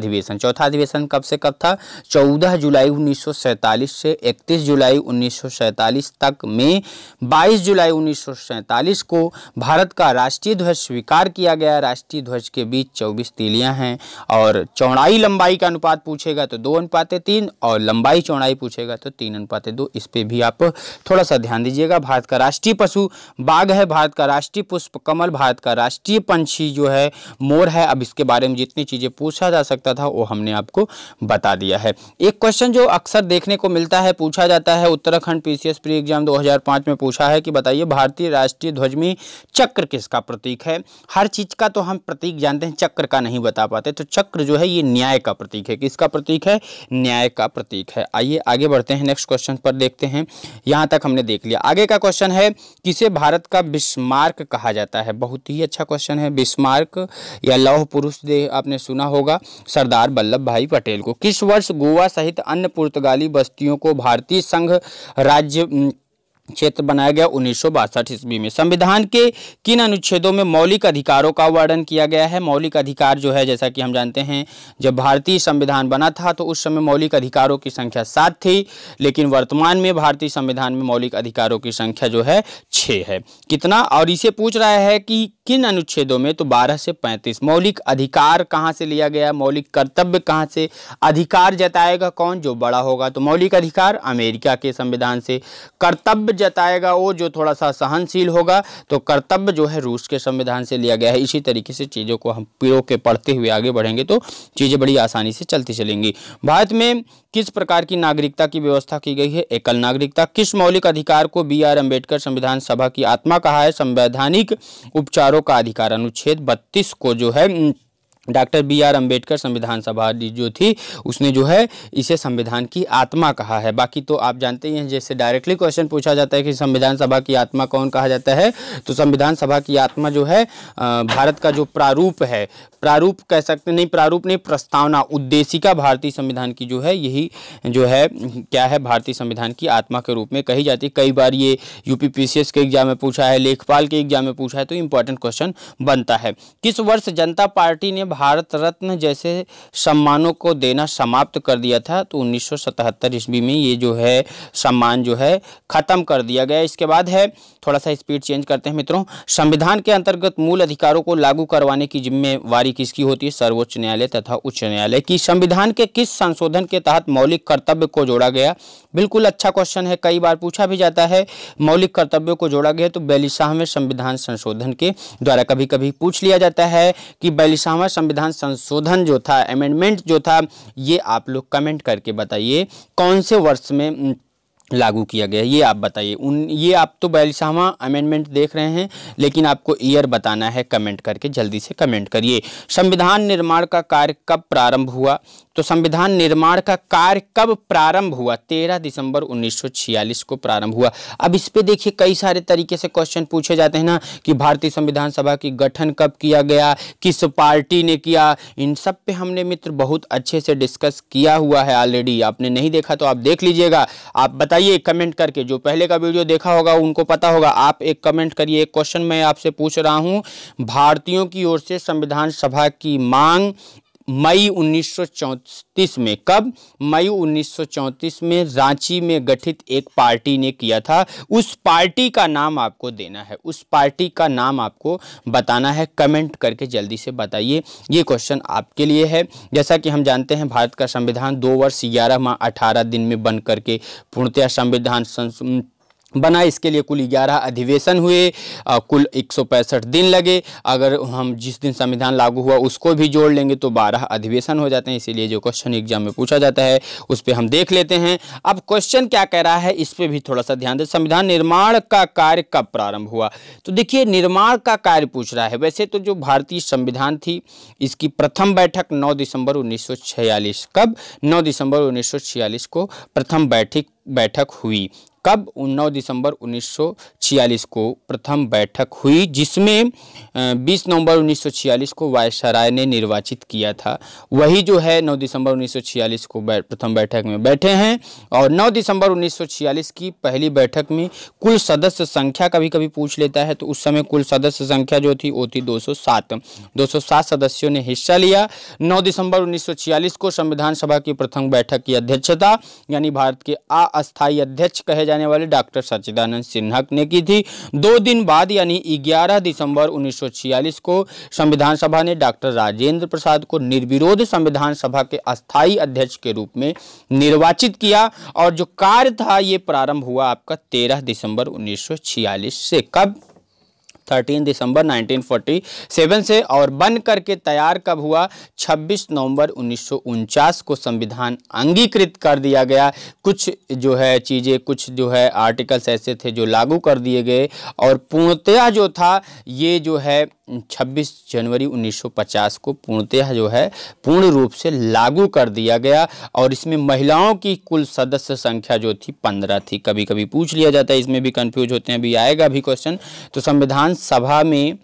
अधिवेशन कब से कब था, 14 जुलाई 1947 से 31 जुलाई 1947 तक में 22 जुलाई 1947 को भारत का राष्ट्रीय ध्वज स्वीकार किया गया। राष्ट्रीय ध्वज के बीच 24 तीलियां हैं और चौड़ाई लंबाई का अनुपात पूछेगा तो 2:3 और लंबाई चौड़ाई पूछेगा तो 3:2। इस पे भी आप थोड़ा सा ध्यान दीजिएगा। भारत का राष्ट्रीय पशु बाघ है, भारत का राष्ट्रीय पुष्प कमल, भारत का राष्ट्रीय पंछी जो है मोर है। अब इसके बारे में जितनी चीजें पूछा जा सकता था वो हमने आपको बता दिया है। एक क्वेश्चन जो अक्सर देखने को मिलता है, पूछा जाता है, उत्तराखंड पीसीएस प्री एग्जाम 2005 में पूछा है कि बताइए भारतीय राष्ट्रीय ध्वज में चक्र किसका प्रतीक है। हर चीज का तो हम प्रतीक जानते हैं, चक्र का नहीं बता पाते। तो चक्र जो है ये न्याय का प्रतीक है। किसका प्रतीक है, न्याय का प्रतीक है। आइए आगे बढ़ते हैं, नेक्स्ट क्वेश्चन पर देखते हैं। यहाँ तक हमने देख लिया। आगे का क्वेश्चन है, किसे भारत का बिस्मार्क कहा जाता है। बहुत ही अच्छा क्वेश्चन है। बिस्मार्क या लौह पुरुष आपने सुना होगा सरदार वल्लभ भाई पटेल को। किस वर्ष गोवा सहित अन्य पुर्तगाली बस्तियों को भारतीय संघ राज्य क्षेत्र बनाया गया, 1962 ईस्वी में। संविधान के किन अनुच्छेदों में मौलिक अधिकारों का वर्णन किया गया है। मौलिक अधिकार जो है, जैसा कि हम जानते हैं, जब भारतीय संविधान बना था तो उस समय मौलिक अधिकारों की संख्या 7 थी, लेकिन वर्तमान में भारतीय संविधान में मौलिक अधिकारों की संख्या जो है 6 है। कितना, और इसे पूछ रहा है कि किन अनुच्छेदों में, तो 12 से 35। मौलिक अधिकार कहाँ से लिया गया, मौलिक कर्तव्य कहाँ से, अधिकार जताएगा कौन, जो बड़ा होगा। तो मौलिक अधिकार अमेरिका के संविधान से, कर्तव्य जताएगा वो जो थोड़ा सा सहनशील होगा, तो कर्तव्य जो है रूस के संविधान से लिया गया है। इसी तरीके से चीज़ों को हम पिरो के पढ़ते हुए आगे बढ़ेंगे तो चीज़ें बड़ी आसानी से चलती चलेंगी। भारत में किस प्रकार की नागरिकता की व्यवस्था की गई है, एकल नागरिकता। किस मौलिक अधिकार को बी.आर. अम्बेडकर संविधान सभा की आत्मा कहा है, संवैधानिक उपचारों का अधिकार। अनुच्छेद 32 को जो है डॉक्टर बी.आर. अम्बेडकर संविधान सभा जो थी उसने जो है इसे संविधान की आत्मा कहा है। बाकी तो आप जानते ही हैं, जैसे डायरेक्टली क्वेश्चन पूछा जाता है कि संविधान सभा की आत्मा कौन कहा जाता है, तो संविधान सभा की आत्मा जो है भारत का जो प्रारूप है, प्रारूप कह सकते नहीं, प्रारूप नहीं, प्रस्तावना, उद्देशिका भारतीय संविधान की जो है, यही जो है क्या है, भारतीय संविधान की आत्मा के रूप में कही जाती है। कई बार ये यूपीपीसीएस के एग्जाम में पूछा है, लेखपाल के एग्जाम में पूछा है, तो इंपॉर्टेंट क्वेश्चन बनता है। किस वर्ष जनता पार्टी ने भारत रत्न जैसे सम्मानों को देना समाप्त कर दिया था? तो 1977 ईस्वी में ये जो है सम्मान जो है खत्म कर दिया गया। इसके बाद है, थोड़ा सा स्पीड चेंज करते हैं मित्रों, संविधान के अंतर्गत मूल अधिकारों को लागू करवाने की जिम्मेवारी किसकी होती है? सर्वोच्च न्यायालय तथा उच्च न्यायालय की। संविधान के किस संशोधन के तहत मौलिक कर्तव्य को जोड़ा गया? बिल्कुल अच्छा क्वेश्चन है, कई बार पूछा भी जाता है। मौलिक कर्तव्यों को जोड़ा गया तो 42वें संविधान संशोधन के द्वारा। कभी कभी पूछ लिया जाता है कि 42वां संविधान संशोधन जो था, अमेंडमेंट जो था, ये आप लोग कमेंट करके बताइए कौन से वर्ष में लागू किया गया, ये आप बताइए। ये आप तो 42वां अमेंडमेंट देख रहे हैं, लेकिन आपको ईयर बताना है, कमेंट करके जल्दी से कमेंट करिए। संविधान निर्माण का कार्य कब प्रारंभ हुआ? तो संविधान निर्माण का कार्य कब प्रारंभ हुआ? 13 दिसंबर 1946 को प्रारंभ हुआ। अब इस पे देखिए कई सारे तरीके से क्वेश्चन पूछे जाते हैं ना, कि भारतीय संविधान सभा की गठन कब किया गया, किस पार्टी ने किया, इन सब पे हमने मित्र बहुत अच्छे से डिस्कस किया हुआ है ऑलरेडी। आपने नहीं देखा तो आप देख लीजिएगा। आप बताइए कमेंट करके, जो पहले का वीडियो देखा होगा उनको पता होगा। आप एक कमेंट करिए। एक क्वेश्चन मैं आपसे पूछ रहा हूं, भारतीयों की ओर से संविधान सभा की मांग मई 1934 में, कब? मई 1934 में रांची में गठित एक पार्टी ने किया था। उस पार्टी का नाम आपको देना है, उस पार्टी का नाम आपको बताना है, कमेंट करके जल्दी से बताइए। ये क्वेश्चन आपके लिए है। जैसा कि हम जानते हैं भारत का संविधान 2 वर्ष 11 माह 18 दिन में बन करके पूर्णतः संविधान बना। इसके लिए कुल 11 अधिवेशन हुए, कुल 165 दिन लगे। अगर हम जिस दिन संविधान लागू हुआ उसको भी जोड़ लेंगे तो 12 अधिवेशन हो जाते हैं। इसीलिए जो क्वेश्चन एग्जाम में पूछा जाता है उस पर हम देख लेते हैं। अब क्वेश्चन क्या कह रहा है इस पर भी थोड़ा सा ध्यान दें। संविधान निर्माण का कार्य कब प्रारंभ हुआ? तो देखिए निर्माण का कार्य पूछ रहा है। वैसे तो जो भारतीय संविधान थी इसकी प्रथम बैठक 9 दिसंबर 1946, कब? 9 दिसंबर 1946 को प्रथम बैठक हुई। कब? 9 दिसंबर 1946 को प्रथम बैठक हुई, जिसमें 20 नवंबर 1946 को वायसराय ने निर्वाचित किया था। वही जो है 9 दिसंबर 1946 को प्रथम बैठक में बैठे हैं। और 9 दिसंबर 1946 की पहली बैठक में कुल सदस्य संख्या कभी कभी पूछ लेता है, तो उस समय कुल सदस्य संख्या जो थी वो थी 207 सदस्यों ने हिस्सा लिया। 9 दिसंबर 1946 को संविधान सभा की प्रथम बैठक की अध्यक्षता यानी भारत के अस्थायी अध्यक्ष कहे जाने वाले डॉक्टर सच्चिदानंद सिन्हा ने की थी। 2 दिन बाद यानी 11 दिसंबर 1946 को संविधान सभा ने डॉक्टर राजेंद्र प्रसाद को निर्विरोध संविधान सभा के अस्थायी अध्यक्ष के रूप में निर्वाचित किया। और जो कार्य था ये प्रारंभ हुआ आपका 13 दिसंबर 1946 से। कब? 13 दिसंबर 1947 से। और बन करके तैयार कब हुआ? 26 नवंबर 1949 को संविधान अंगीकृत कर दिया गया। कुछ जो है चीज़ें, कुछ जो है आर्टिकल्स ऐसे थे जो लागू कर दिए गए, और पूर्णतया जो था ये जो है 26 जनवरी 1950 को पूर्णतः जो है पूर्ण रूप से लागू कर दिया गया। और इसमें महिलाओं की कुल सदस्य संख्या जो थी 15 थी। कभी कभी पूछ लिया जाता है, इसमें भी कंफ्यूज होते हैं, अभी आएगा भी क्वेश्चन। तो संविधान सभा में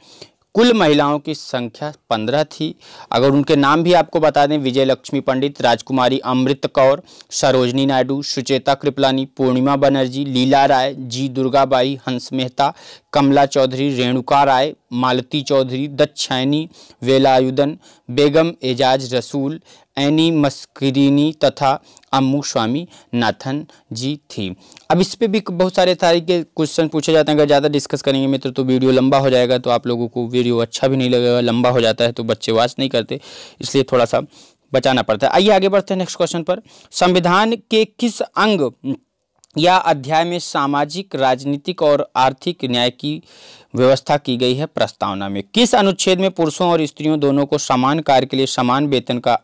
कुल महिलाओं की संख्या 15 थी। अगर उनके नाम भी आपको बता दें, विजय लक्ष्मी पंडित, राजकुमारी अमृत कौर, सरोजनी नायडू, सुचेता कृपलानी, पूर्णिमा बनर्जी, लीला राय, जी दुर्गाबाई, हंस मेहता, कमला चौधरी, रेणुका राय, मालती चौधरी, दक्षायनी, वेलायुधन, बेगम एजाज रसूल, एनी मस्करीनी तथा अम्मू स्वामी नाथन जी थी। अब इस पे भी बहुत सारे तरीके क्वेश्चन पूछे जाते हैं। अगर ज़्यादा डिस्कस करेंगे मित्र तो वीडियो लंबा हो जाएगा, तो आप लोगों को वीडियो अच्छा भी नहीं लगेगा। लंबा हो जाता है तो बच्चे वॉच नहीं करते, इसलिए थोड़ा सा बचाना पड़ता है। आइए आगे बढ़ते हैं नेक्स्ट क्वेश्चन पर। संविधान के किस अंग या अध्याय में सामाजिक, राजनीतिक और आर्थिक न्याय की व्यवस्था की गई है? प्रस्तावना में किस अनुच्छेद में पुरुषों और स्त्रियों दोनों को समान कार्य के लिए समान वेतन का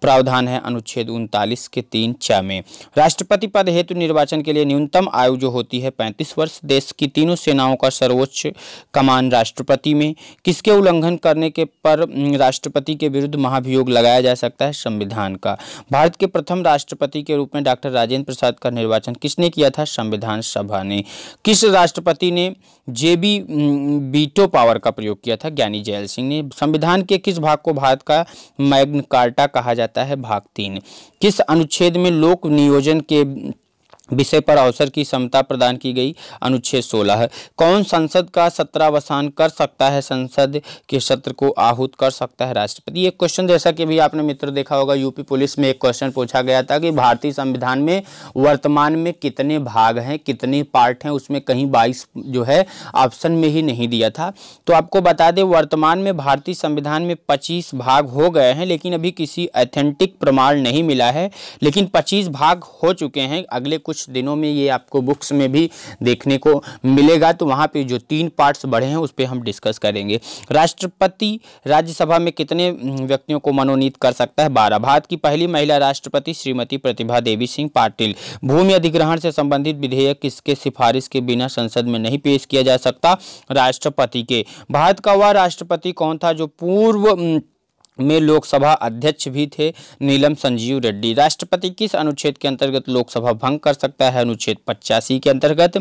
प्रावधान है? अनुच्छेद 39 के 3(च) में। राष्ट्रपति पद हेतु निर्वाचन के लिए न्यूनतम आयु जो होती है 35 वर्ष। देश की तीनों सेनाओं का सर्वोच्च कमान राष्ट्रपति में। किसके उल्लंघन करने के पर राष्ट्रपति के विरुद्ध महाभियोग लगाया जा सकता है? संविधान का। भारत के प्रथम राष्ट्रपति के रूप में डॉक्टर राजेंद्र प्रसाद का निर्वाचन किसने किया था? संविधान सभा ने। किस राष्ट्रपति ने जेबी वीटो पावर का प्रयोग किया था? ज्ञानी जैल सिंह ने। संविधान के किस भाग को भारत का मैग्ना कार्टा कहा जाता है? भाग 3। किस अनुच्छेद में लोक नियोजन के विषय पर अवसर की समता प्रदान की गई, अनुच्छेद 16 है। कौन संसद का सत्रावसान कर सकता है, संसद के सत्र को आहूत कर सकता है, राष्ट्रपति। ये क्वेश्चन जैसा कि भी आपने मित्र देखा होगा, यूपी पुलिस में एक क्वेश्चन पूछा गया था कि भारतीय संविधान में वर्तमान में कितने भाग हैं, कितने पार्ट हैं, उसमें कहीं 22 जो है ऑप्शन में ही नहीं दिया था। तो आपको बता दें वर्तमान में भारतीय संविधान में 25 भाग हो गए हैं, लेकिन अभी किसी ऑथेंटिक प्रमाण नहीं मिला है, लेकिन 25 भाग हो चुके हैं। अगले कुछ दिनों में ये आपको बुक्स में भी देखने को मिलेगा, तो वहाँ पे जो 3 पार्ट्स बढ़े हैं उस पर हम डिस्कस करेंगे। राष्ट्रपति राज्यसभा में कितने व्यक्तियों को मनोनीत कर सकता है, 12। भारत की पहली महिला राष्ट्रपति श्रीमती प्रतिभा देवी सिंह पाटिल। भूमि अधिग्रहण से संबंधित विधेयक किसके सिफारिश के बिना संसद में नहीं पेश किया जा सकता, राष्ट्रपति के। भारत का वह राष्ट्रपति कौन था जो पूर्व में लोकसभा अध्यक्ष भी थे, नीलम संजीव रेड्डी। राष्ट्रपति किस अनुच्छेद के अंतर्गत लोकसभा भंग कर सकता है, अनुच्छेद 85 के अंतर्गत।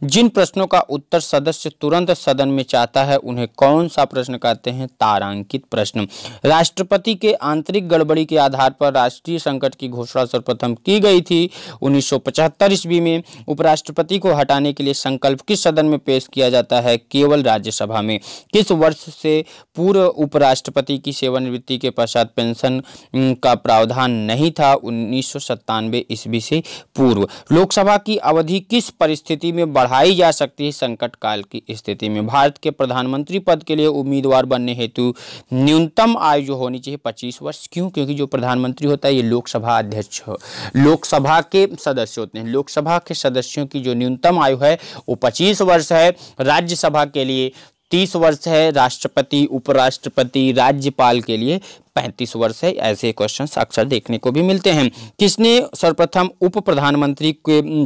जिन प्रश्नों का उत्तर सदस्य तुरंत सदन में चाहता है उन्हें कौन सा प्रश्न कहते हैं, तारांकित प्रश्न। राष्ट्रपति के आंतरिक गड़बड़ी के आधार पर राष्ट्रीय संकट की घोषणा सर्वप्रथम की गई थी 1975 ईस्वी में। उपराष्ट्रपति को हटाने के लिए संकल्प किस सदन में पेश किया जाता है, केवल राज्यसभा में। किस वर्ष से पूर्व उपराष्ट्रपति की सेवानिवृत्ति के पश्चात पेंशन का प्रावधान नहीं था, 1997 ईस्वी से पूर्व। लोकसभा की अवधि किस परिस्थिति में बढ़ाई जा सकती है, संकट काल की स्थिति में। भारत के प्रधानमंत्री पद के लिए उम्मीदवार बनने हेतु न्यूनतम आयु जो होनी चाहिए 25 वर्ष। क्यों? क्योंकि जो प्रधानमंत्री होता है ये लोकसभा अध्यक्ष, लोकसभा के सदस्य होते हैं। लोकसभा के सदस्यों की जो न्यूनतम आयु है वो 25 वर्ष है। राज्यसभा के लिए 30 वर्ष है, राष्ट्रपति, उपराष्ट्रपति, राज्यपाल के लिए 35 वर्ष है। ऐसे क्वेश्चंस अक्सर देखने को भी मिलते हैं। किसने सर्वप्रथम उप प्रधानमंत्री के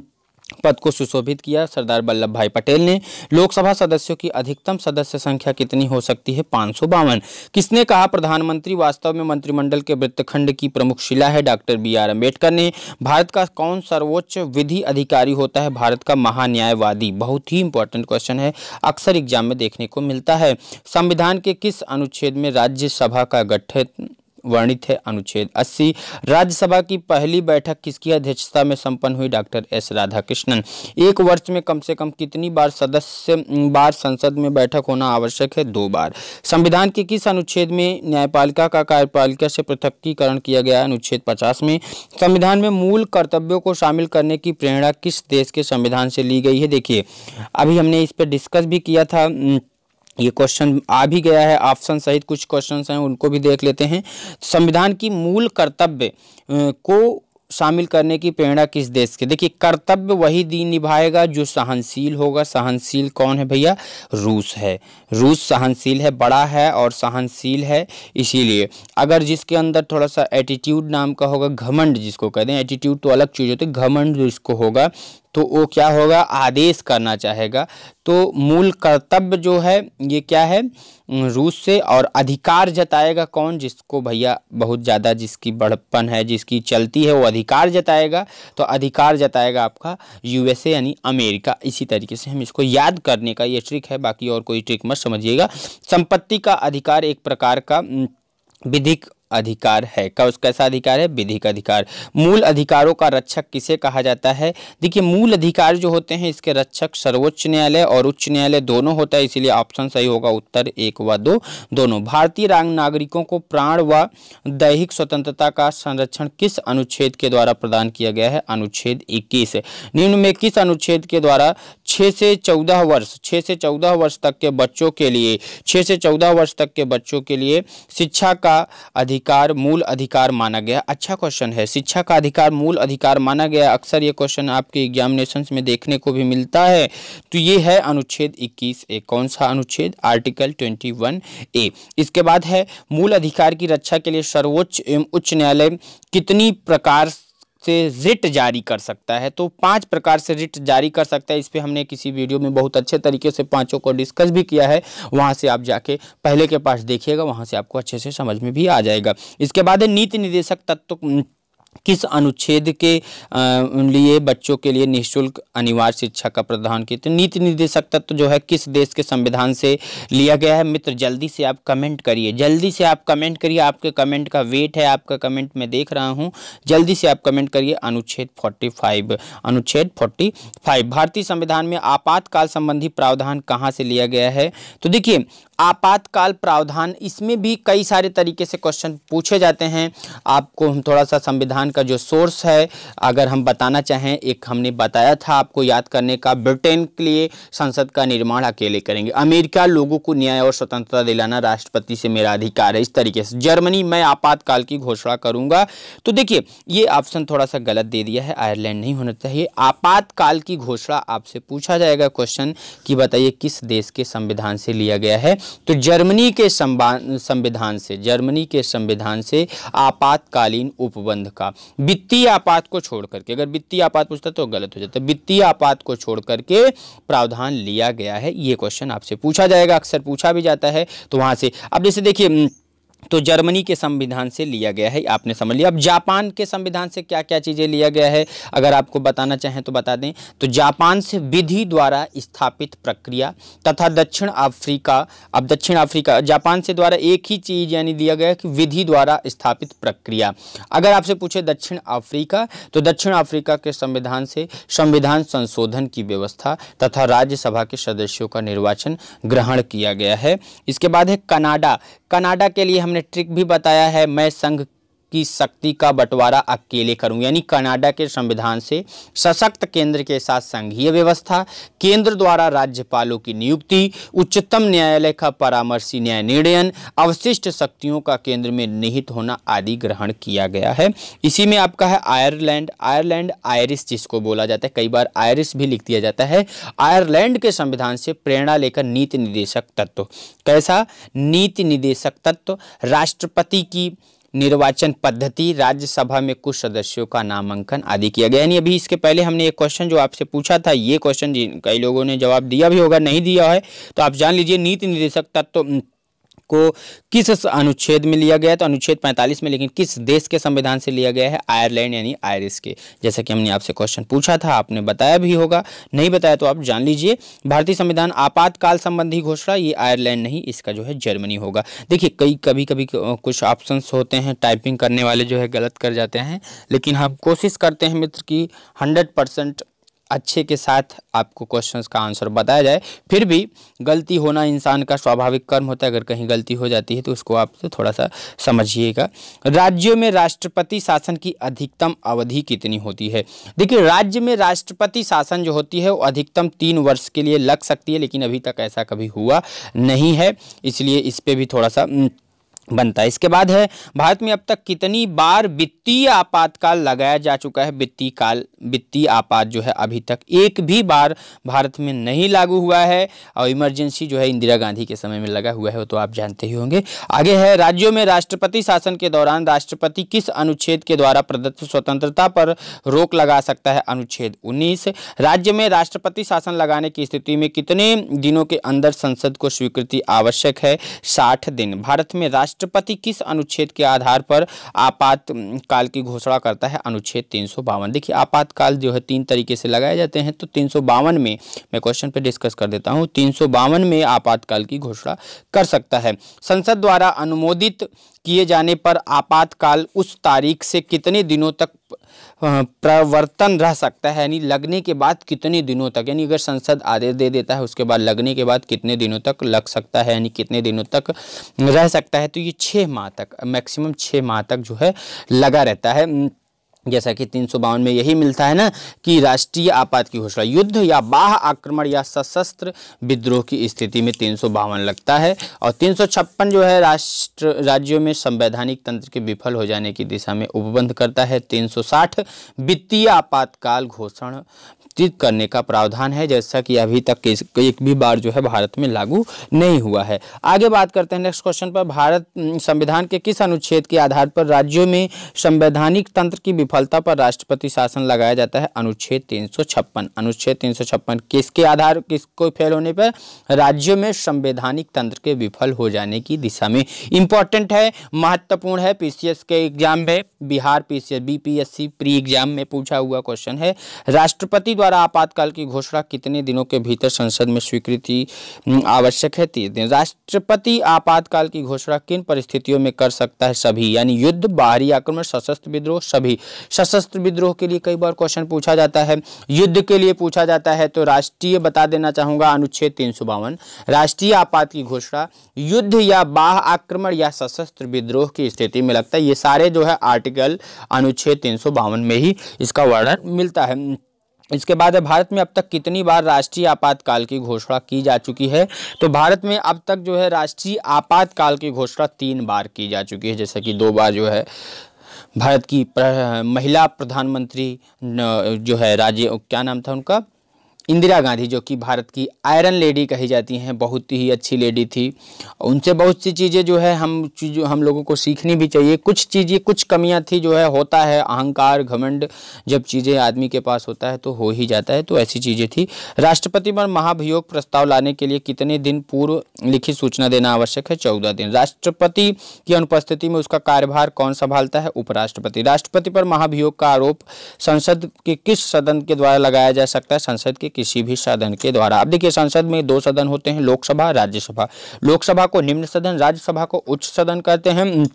पद को सुशोभित किया, सरदार वल्लभ भाई पटेल ने। लोकसभा सदस्यों की अधिकतम सदस्य संख्या कितनी हो सकती है, 552। किसने कहा प्रधानमंत्री वास्तव में मंत्रिमंडल के वृत्तखंड की प्रमुख शिला है, डॉक्टर BR अम्बेडकर ने। भारत का कौन सर्वोच्च विधि अधिकारी होता है, भारत का महान्यायवादी। बहुत ही इंपॉर्टेंट क्वेश्चन है, अक्सर एग्जाम में देखने को मिलता है। संविधान के किस अनुच्छेद में राज्यसभा का गठन वर्णित है, अनुच्छेद 80। राज्यसभा की पहली बैठक किसकी अध्यक्षता में संपन्न हुई, डॉक्टर S राधाकृष्णन। एक वर्ष में कम से कम कितनी बार संसद में बैठक होना आवश्यक है, 2 बार। संविधान के किस अनुच्छेद में न्यायपालिका का कार्यपालिका से पृथकीकरण किया गया, अनुच्छेद 50 में। संविधान में मूल कर्तव्यों को शामिल करने की प्रेरणा किस देश के संविधान से ली गई है। देखिए अभी हमने इस पर डिस्कस भी किया था, ये क्वेश्चन आ भी गया है, ऑप्शन सहित कुछ क्वेश्चंस हैं उनको भी देख लेते हैं। संविधान की मूल कर्तव्य को शामिल करने की प्रेरणा किस देश के। देखिए कर्तव्य वही दीन निभाएगा जो सहनशील होगा। सहनशील कौन है भैया, रूस है। रूस सहनशील है, बड़ा है और सहनशील है। इसीलिए अगर जिसके अंदर थोड़ा सा एटीट्यूड नाम का होगा, घमंड जिसको कहते हैं, एटीट्यूड तो अलग चीज़ होती है, घमंड जिसको होगा तो वो क्या होगा, आदेश करना चाहेगा। तो मूल कर्तव्य जो है ये क्या है, रूस से। और अधिकार जताएगा कौन, जिसको भैया बहुत ज़्यादा जिसकी बड़प्पन है, जिसकी चलती है, वो अधिकार जताएगा। तो अधिकार जताएगा आपका USA यानी अमेरिका। इसी तरीके से हम इसको याद करने का ये ट्रिक है, बाकी और कोई ट्रिक मत समझिएगा। संपत्ति का अधिकार एक प्रकार का विधिक अधिकार है। कैसा अधिकार है, विधिक अधिकार। मूल अधिकारों का रक्षक किसे कहा जाता है। देखिए मूल अधिकार जो होते हैं इसके रक्षक सर्वोच्च न्यायालय और उच्च न्यायालय दोनों होता है, इसीलिए ऑप्शन सही होगा उत्तर 1 व 2 दोनों। भारतीय नागरिकों को प्राण व दैहिक स्वतंत्रता का संरक्षण किस अनुच्छेद के द्वारा प्रदान किया गया है, अनुच्छेद 21। निम्न में किस अनुच्छेद के द्वारा 6 से 14 वर्ष तक के बच्चों के लिए 6 से 14 वर्ष तक के बच्चों के लिए शिक्षा का अधिकार मूल अधिकार माना गया। अच्छा क्वेश्चन है, शिक्षा का अधिकार मूल अधिकार माना गया। अक्सर ये क्वेश्चन आपके एग्जामिनेशंस में देखने को भी मिलता है। तो ये है अनुच्छेद 21A। कौन सा अनुच्छेद, आर्टिकल 21A। इसके बाद है मूल अधिकार की रक्षा के लिए सर्वोच्च एवं उच्च न्यायालय कितनी प्रकार से रिट जारी कर सकता है। तो 5 प्रकार से रिट जारी कर सकता है। इस पे हमने किसी वीडियो में बहुत अच्छे तरीके से 5 को डिस्कस भी किया है, वहाँ से आप जाके पहले के पास देखिएगा, वहाँ से आपको अच्छे से समझ में भी आ जाएगा। इसके बाद है नीति निर्देशक तत्व किस अनुच्छेद के लिए बच्चों के लिए निःशुल्क अनिवार्य शिक्षा का प्रावधान किया? तो नीति निर्देशक तत्व जो है किस देश के संविधान से लिया गया है? मित्र जल्दी से आप कमेंट करिए, जल्दी से आप कमेंट करिए, आपके कमेंट का वेट है, आपका कमेंट मैं देख रहा हूं, जल्दी से आप कमेंट करिए। अनुच्छेद 45, अनुच्छेद 45। भारतीय संविधान में आपातकाल संबंधी प्रावधान कहाँ से लिया गया है? तो देखिए आपातकाल प्रावधान, इसमें भी कई सारे तरीके से क्वेश्चन पूछे जाते हैं। आपको हम थोड़ा सा संविधान का जो सोर्स है अगर हम बताना चाहें, एक हमने बताया था आपको याद करने का, ब्रिटेन के लिए संसद का निर्माण अकेले करेंगे, अमेरिका लोगों को न्याय और स्वतंत्रता दिलाना राष्ट्रपति से मेरा अधिकार है, इस तरीके से, जर्मनी मैं आपातकाल की घोषणा करूंगा। तो देखिए ये ऑप्शन थोड़ा सा गलत दे दिया है, आयरलैंड नहीं होना चाहिए। आपातकाल की घोषणा आपसे पूछा जाएगा क्वेश्चन कि बताइए किस देश के संविधान से लिया गया है? तो जर्मनी के संविधान से, जर्मनी के संविधान से आपातकालीन उपबंध का, वित्तीय आपात को छोड़ करके, अगर वित्तीय आपात पूछता तो गलत हो जाता है, वित्तीय आपात को छोड़ करके प्रावधान लिया गया है। ये क्वेश्चन आपसे पूछा जाएगा, अक्सर पूछा भी जाता है, तो वहां से अब जैसे देखिए तो जर्मनी के संविधान से लिया गया है, आपने समझ लिया। अब जापान के संविधान से क्या क्या चीज़ें लिया गया है अगर आपको बताना चाहें तो बता दें, तो जापान से विधि द्वारा स्थापित प्रक्रिया तथा दक्षिण अफ्रीका, अब दक्षिण अफ्रीका, जापान से द्वारा एक ही चीज़ यानी दिया गया कि विधि द्वारा स्थापित प्रक्रिया। अगर आपसे पूछे दक्षिण अफ्रीका, तो दक्षिण अफ्रीका के संविधान से संविधान संशोधन की व्यवस्था तथा राज्यसभा के सदस्यों का निर्वाचन ग्रहण किया गया है। इसके बाद है कनाडा, कनाडा के लिए हमने ट्रिक भी बताया है, मैं संघ की शक्ति का बंटवारा अकेले करूं, यानी कनाडा के संविधान से सशक्त केंद्र के साथ संघीय व्यवस्था, केंद्र द्वारा राज्यपालों की नियुक्ति, उच्चतम न्यायालय का परामर्शी न्याय निर्णयन, अवशिष्ट शक्तियों का केंद्र में निहित होना आदि ग्रहण किया गया है। इसी में आपका है आयरलैंड, आयरलैंड आयरिश जिसको बोला जाता है, कई बार आयरिश भी लिख दिया जाता है। आयरलैंड के संविधान से प्रेरणा लेकर नीति निर्देशक तत्व, कैसा नीति निर्देशक तत्व, राष्ट्रपति की निर्वाचन पद्धति, राज्यसभा में कुछ सदस्यों का नामांकन आदि किया गया। यानी अभी इसके पहले हमने एक क्वेश्चन जो आपसे पूछा था, ये क्वेश्चन कई लोगों ने जवाब दिया भी होगा, नहीं दिया है तो आप जान लीजिए नीति निर्देशक तत्व को किस अनुच्छेद में लिया गया है? तो अनुच्छेद 45 में, लेकिन किस देश के संविधान से लिया गया है? आयरलैंड यानी आयरिश के। जैसा कि हमने आपसे क्वेश्चन पूछा था, आपने बताया भी होगा, नहीं बताया तो आप जान लीजिए। भारतीय संविधान आपातकाल संबंधी घोषणा, ये आयरलैंड नहीं, इसका जो है जर्मनी होगा। देखिए कभी कभी कुछ ऑप्शंस होते हैं, टाइपिंग करने वाले जो है गलत कर जाते हैं, लेकिन हम कोशिश करते हैं मित्र की 100% अच्छे के साथ आपको क्वेश्चंस का आंसर बताया जाए। फिर भी गलती होना इंसान का स्वाभाविक कर्म होता है, अगर कहीं गलती हो जाती है तो उसको आप तो थोड़ा सा समझिएगा। राज्यों में राष्ट्रपति शासन की अधिकतम अवधि कितनी होती है? देखिए राज्य में राष्ट्रपति शासन जो होती है वो अधिकतम 3 वर्ष के लिए लग सकती है, लेकिन अभी तक ऐसा कभी हुआ नहीं है, इसलिए इस पर भी थोड़ा सा बनता है। इसके बाद है भारत में अब तक कितनी बार वित्तीय आपातकाल लगाया जा चुका है? वित्तीय आपात जो है अभी तक एक भी बार भारत में नहीं लागू हुआ है, और इमरजेंसी जो है इंदिरा गांधी के समय में लगा हुआ है, वो तो आप जानते ही होंगे। आगे है राज्यों में राष्ट्रपति शासन के दौरान राष्ट्रपति किस अनुच्छेद के द्वारा प्रदत्त स्वतंत्रता पर रोक लगा सकता है? अनुच्छेद 19। राज्य में राष्ट्रपति शासन लगाने की स्थिति में कितने दिनों के अंदर संसद को स्वीकृति आवश्यक है? 60 दिन। भारत में राष्ट्रपति किस अनुच्छेद के आधार पर आपातकाल की घोषणा करता है? अनुच्छेद 352। देखिए आपातकाल जो है 3 तरीके से लगाए जाते हैं, तो 352 में मैं क्वेश्चन पे डिस्कस कर देता हूं। 352 में आपातकाल की घोषणा कर सकता है। संसद द्वारा अनुमोदित किए जाने पर आपातकाल उस तारीख से कितने दिनों तक प्रवर्तन रह सकता है, यानी लगने के बाद कितने दिनों तक, यानी अगर संसद आदेश दे देता है उसके बाद लगने के बाद कितने दिनों तक लग सकता है, यानी कितने दिनों तक रह सकता है? तो ये 6 माह तक, मैक्सिमम 6 माह तक जो है लगा रहता है। जैसा कि 352 में यही मिलता है ना कि राष्ट्रीय आपात की घोषणा युद्ध या बाह्य आक्रमण या सशस्त्र विद्रोह की स्थिति में 352 लगता है, और 356 जो है राज्यों में संवैधानिक तंत्र के विफल हो जाने की दिशा में उपबंध करता है। 360 वित्तीय आपातकाल घोषणा करने का प्रावधान है, जैसा कि अभी तक एक भी बार जो है भारत में लागू नहीं हुआ है। आगे बात करते हैं नेक्स्ट क्वेश्चन पर। भारत संविधान के किस अनुच्छेद के आधार पर राज्यों में संवैधानिक तंत्र की विफलता पर राष्ट्रपति शासन लगाया जाता है? अनुच्छेद 356। अनुच्छेद 356 किसके आधार, किसको फेल होने पर? राज्यों में संवैधानिक तंत्र के विफल हो जाने की दिशा में। इंपॉर्टेंट है, महत्वपूर्ण है, पीसीएस के एग्जाम में, Bihar PCS BPSC pre exam में पूछा हुआ क्वेश्चन है। राष्ट्रपति द्वारा आपातकाल की घोषणा कितने दिनों के भीतर संसद में स्वीकृति आवश्यक है? 30 दिन। राष्ट्रपति आपातकाल की घोषणा किन परिस्थितियों में कर सकता है? सभी, यानी युद्ध, बाहरी आक्रमण, सशस्त्र विद्रोह, सभी। सशस्त्र विद्रोह के लिए कई बार क्वेश्चन पूछा जाता है, युद्ध के लिए पूछा जाता है, तो राष्ट्रीय बता देना चाहूंगा अनुच्छेद 352। राष्ट्रीय आपात की घोषणा युद्ध या बाह्य आक्रमण या सशस्त्र विद्रोह की स्थिति में लगता है। ये सारे जो है आर्टिकल अनुच्छेद 352 में ही इसका वर्णन मिलता है। इसके बाद भारत में अब तक कितनी बार राष्ट्रीय आपातकाल की घोषणा की जा चुकी है? तो भारत में अब तक जो है राष्ट्रीय आपातकाल की घोषणा 3 बार की जा चुकी है। जैसे कि 2 बार जो है भारत की महिला प्रधानमंत्री जो है क्या नाम था उनका, इंदिरा गांधी, जो कि भारत की आयरन लेडी कही जाती हैं, बहुत ही अच्छी लेडी थी। उनसे बहुत सी चीज़ें जो है हम लोगों को सीखनी भी चाहिए। कुछ चीज़ें, कुछ कमियां थी जो है, होता है अहंकार, घमंड, जब चीज़ें आदमी के पास होता है तो हो ही जाता है, तो ऐसी चीज़ें थी। राष्ट्रपति पर महाभियोग प्रस्ताव लाने के लिए कितने दिन पूर्व लिखित सूचना देना आवश्यक है? 14 दिन। राष्ट्रपति की अनुपस्थिति में उसका कार्यभार कौन संभालता है? उपराष्ट्रपति। राष्ट्रपति पर महाभियोग का आरोप संसद के किस सदन के द्वारा लगाया जा सकता है? संसद के किसी भी सदन के द्वारा। अब देखिए, संसद में 2 सदन होते हैं, लोकसभा, राज्यसभा। लोकसभा को निम्न सदन, राज्यसभा को उच्च सदन कहते हैं।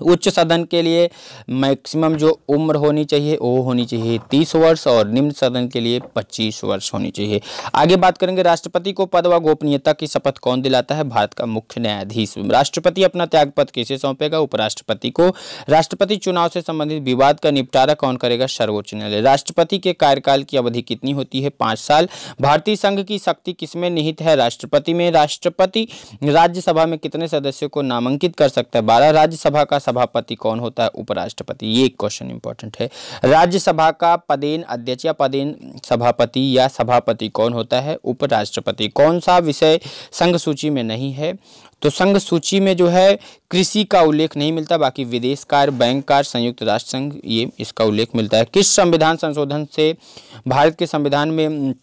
उच्च सदन के लिए मैक्सिमम जो उम्र होनी चाहिए वो होनी चाहिए 30 वर्ष और निम्न सदन के लिए 25 वर्ष होनी चाहिए। आगे बात करेंगे, राष्ट्रपति को पद व गोपनीयता की शपथ कौन दिलाता है? भारत का मुख्य न्यायाधीश। राष्ट्रपति अपना त्यागपत्र किसे सौंपेगा? उपराष्ट्रपति को। राष्ट्रपति चुनाव से संबंधित विवाद का निपटारा कौन करेगा? सर्वोच्च न्यायालय। राष्ट्रपति के कार्यकाल की अवधि कितनी होती है? 5 साल। भारतीय संघ की शक्ति किसमें निहित है? राष्ट्रपति में। राष्ट्रपति राज्यसभा में कितने सदस्यों को नामांकित कर सकता है? 12। राज्यसभा का सभापति कौन होता है? उपराष्ट्रपति। ये क्वेश्चन इंपॉर्टेंट है। राज्यसभा का पदेन अध्यक्ष या पदेन सभापति या सभापति कौन होता है? उपराष्ट्रपति। कौन सा विषय संघ सूची में नहीं है? तो संघ सूची में जो है कृषि का उल्लेख नहीं मिलता, बाकी विदेश कार्य, बैंक कार्य, संयुक्त राष्ट्र संघ, ये इसका उल्लेख मिलता है। किस संविधान संशोधन से भारत के संविधान में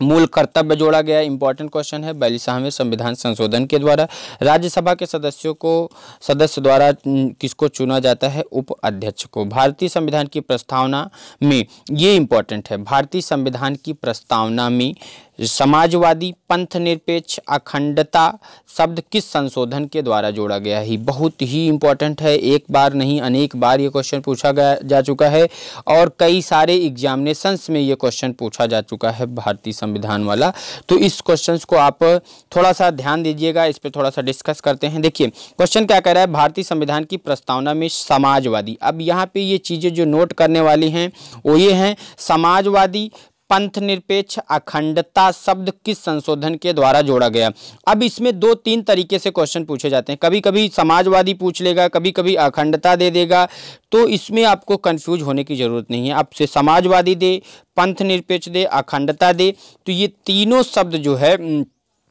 मूल कर्तव्य जोड़ा गया? इंपॉर्टेंट क्वेश्चन है। 42वें संविधान संशोधन के द्वारा। राज्यसभा के सदस्य द्वारा किसको चुना जाता है? उप अध्यक्ष को। भारतीय संविधान की प्रस्तावना में, ये इंपॉर्टेंट है, भारतीय संविधान की प्रस्तावना में समाजवादी, पंथ निरपेक्ष, अखंडता शब्द किस संशोधन के द्वारा जोड़ा गया है? बहुत ही इंपॉर्टेंट है, एक बार नहीं अनेक बार ये क्वेश्चन पूछा जा चुका है और कई सारे एग्जामिनेशंस में ये क्वेश्चन पूछा जा चुका है भारतीय संविधान वाला। तो इस क्वेश्चन को आप थोड़ा सा ध्यान दीजिएगा, इस पर थोड़ा सा डिस्कस करते हैं। देखिए क्वेश्चन क्या कह रहा है, भारतीय संविधान की प्रस्तावना में समाजवादी। अब यहाँ पे ये चीज़ें जो नोट करने वाली हैं वो ये हैं, समाजवादी, पंथ निरपेक्ष, अखंडता शब्द किस संशोधन के द्वारा जोड़ा गया। अब इसमें 2-3 तरीके से क्वेश्चन पूछे जाते हैं, कभी कभी समाजवादी पूछ लेगा, कभी कभी अखंडता दे देगा, तो इसमें आपको कंफ्यूज होने की जरूरत नहीं है। आपसे समाजवादी दे, पंथ निरपेक्ष दे, अखंडता दे, तो ये तीनों शब्द जो है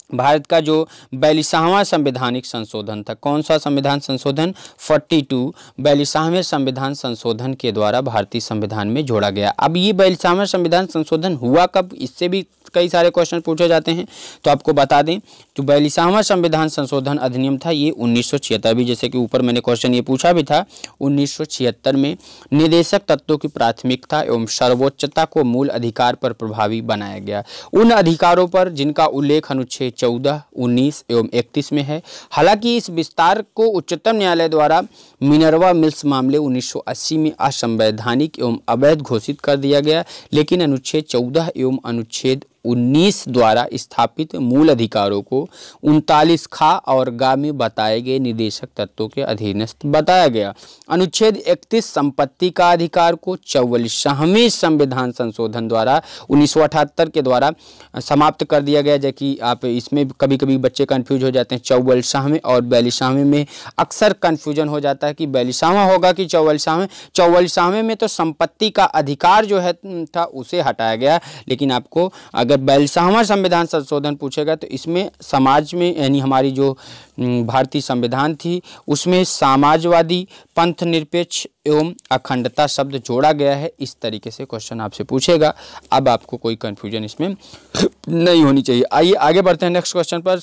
भारत का जो 42वां संवैधानिक संशोधन था, कौन सा संविधान संशोधन? 42 42वें संविधान संशोधन के द्वारा भारतीय संविधान में जोड़ा गया। अब ये 42वां संविधान संशोधन हुआ कब? इससे भी कई सारे क्वेश्चन पूछे जाते हैं, तो आपको बता दें तो 42वां संविधान संशोधन अधिनियम था ये 1976 भी, जैसे कि ऊपर मैंने क्वेश्चन ये पूछा भी था, 1976 में निदेशक तत्वों की प्राथमिकता एवं सर्वोच्चता को मूल अधिकार पर प्रभावी बनाया गया। उन अधिकारों पर जिनका उल्लेख अनुच्छेद 14, 19 एवं 31 में है। हालांकि इस विस्तार को उच्चतम न्यायालय द्वारा मिनर्वा मिल्स मामले 1980 में असंवैधानिक एवं अवैध घोषित कर दिया गया, लेकिन अनुच्छेद 14 एवं अनुच्छेद 19 द्वारा स्थापित मूल अधिकारों को 39 खा और गा में बताए गए निदेशक तत्वों के अधीनस्थ बताया गया। अनुच्छेद 31 संपत्ति का अधिकार को 44वें संविधान संशोधन द्वारा 1978 के द्वारा समाप्त कर दिया गया। जबकि आप इसमें कभी कभी बच्चे कंफ्यूज हो जाते हैं, 44वें और 42वें में अक्सर कंफ्यूजन हो जाता है कि 42वां होगा कि 44वें। 44वें में तो संपत्ति का अधिकार जो है था उसे हटाया गया, लेकिन आपको अगर 42वां संविधान संशोधन पूछेगा तो इसमें समाज में यानी हमारी जो भारतीय संविधान थी उसमें समाजवादी, पंथ निरपेक्ष एवं अखंडता शब्द जोड़ा गया है। इस तरीके से क्वेश्चन आपसे पूछेगा। अब आपको कोई कन्फ्यूजन इसमें नहीं होनी चाहिए। आइए आगे बढ़ते हैं नेक्स्ट क्वेश्चन पर।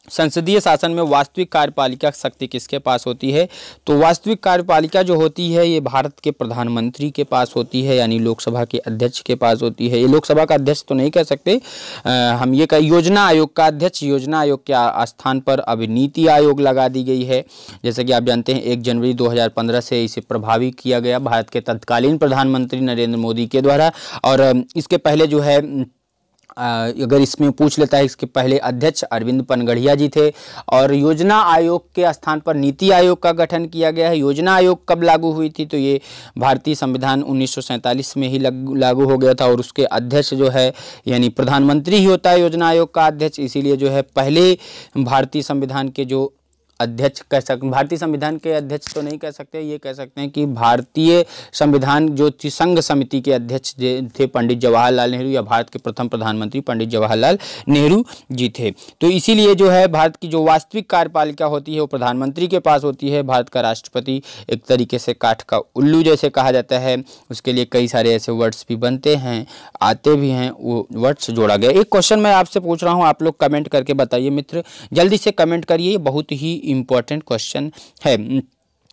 संसदीय शासन में वास्तविक कार्यपालिका शक्ति किसके पास होती है? तो वास्तविक कार्यपालिका जो होती है ये भारत के प्रधानमंत्री के पास होती है, यानी लोकसभा के अध्यक्ष के पास होती है। ये लोकसभा का अध्यक्ष तो नहीं कह सकते, हम ये कह योजना आयोग का अध्यक्ष। योजना आयोग के स्थान पर अब नीति आयोग लगा दी गई है। जैसे कि आप जानते हैं 1 जनवरी 2015 से इसे प्रभावी किया गया भारत के तत्कालीन प्रधानमंत्री नरेंद्र मोदी के द्वारा। और इसके पहले जो है अगर इसमें पूछ लेता है, इसके पहले अध्यक्ष अरविंद पनगढ़िया जी थे। और योजना आयोग के स्थान पर नीति आयोग का गठन किया गया है। योजना आयोग कब लागू हुई थी? तो ये भारतीय संविधान 1947 में ही लागू हो गया था। और उसके अध्यक्ष जो है यानी प्रधानमंत्री ही होता है योजना आयोग का अध्यक्ष। इसीलिए जो है पहले भारतीय संविधान के जो अध्यक्ष कह सकते, भारतीय संविधान के अध्यक्ष तो नहीं कह सकते, ये कह सकते हैं कि भारतीय संविधान जो थी संघ समिति के अध्यक्ष थे पंडित जवाहरलाल नेहरू, या भारत के प्रथम प्रधानमंत्री पंडित जवाहरलाल नेहरू जी थे। तो इसीलिए जो है भारत की जो वास्तविक कार्यपालिका होती है वो प्रधानमंत्री के पास होती है। भारत का राष्ट्रपति एक तरीके से काठ का उल्लू जैसे कहा जाता है। उसके लिए कई सारे ऐसे वर्ड्स भी बनते हैं, आते भी हैं, वो वर्ड्स जोड़ा गया। एक क्वेश्चन मैं आपसे पूछ रहा हूँ, आप लोग कमेंट करके बताइए मित्र, जल्दी से कमेंट करिए। बहुत ही इम्पोर्टेंट क्वेश्चन है।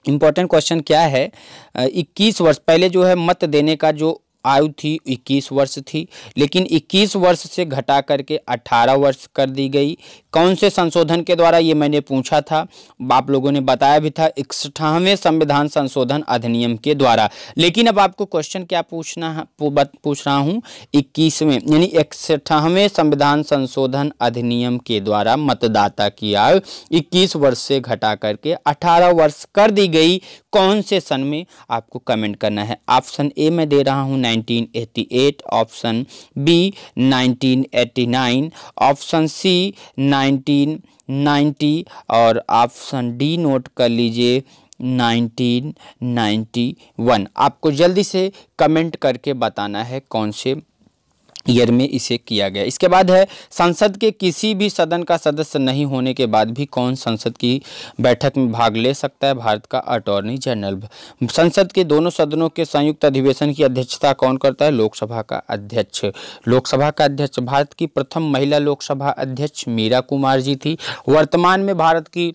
इम्पोर्टेंट क्वेश्चन क्या है? 21 वर्ष पहले जो है मत देने का जो आयु थी 21 वर्ष थी, लेकिन 21 वर्ष से घटा करके 18 वर्ष कर दी गई। कौन से संशोधन के द्वारा? ये मैंने पूछा था, आप लोगों ने बताया भी था, 61वें संविधान संशोधन अधिनियम के द्वारा। लेकिन अब आपको क्वेश्चन क्या पूछ रहा हूँ, 21वें यानी 61वें संविधान संशोधन अधिनियम के द्वारा मतदाता की आयु 21 वर्ष से घटा करके 18 वर्ष कर दी गई। कौन से सन में? आपको कमेंट करना है। ऑप्शन ए में दे रहा हूँ 1988, ऑप्शन बी 1989, ऑप्शन सी 1990 और ऑप्शन डी नोट कर लीजिए 1991। आपको जल्दी से कमेंट करके बताना है कौन से ईयर में इसे किया गया। इसके बाद है संसद के किसी भी सदन का सदस्य नहीं होने के बाद भी कौन संसद की बैठक में भाग ले सकता है? भारत का अटॉर्नी जनरल। संसद के दोनों सदनों के संयुक्त अधिवेशन की अध्यक्षता कौन करता है? लोकसभा का अध्यक्ष। लोकसभा का अध्यक्ष भारत की प्रथम महिला लोकसभा अध्यक्ष मीरा कुमार जी थी। वर्तमान में भारत की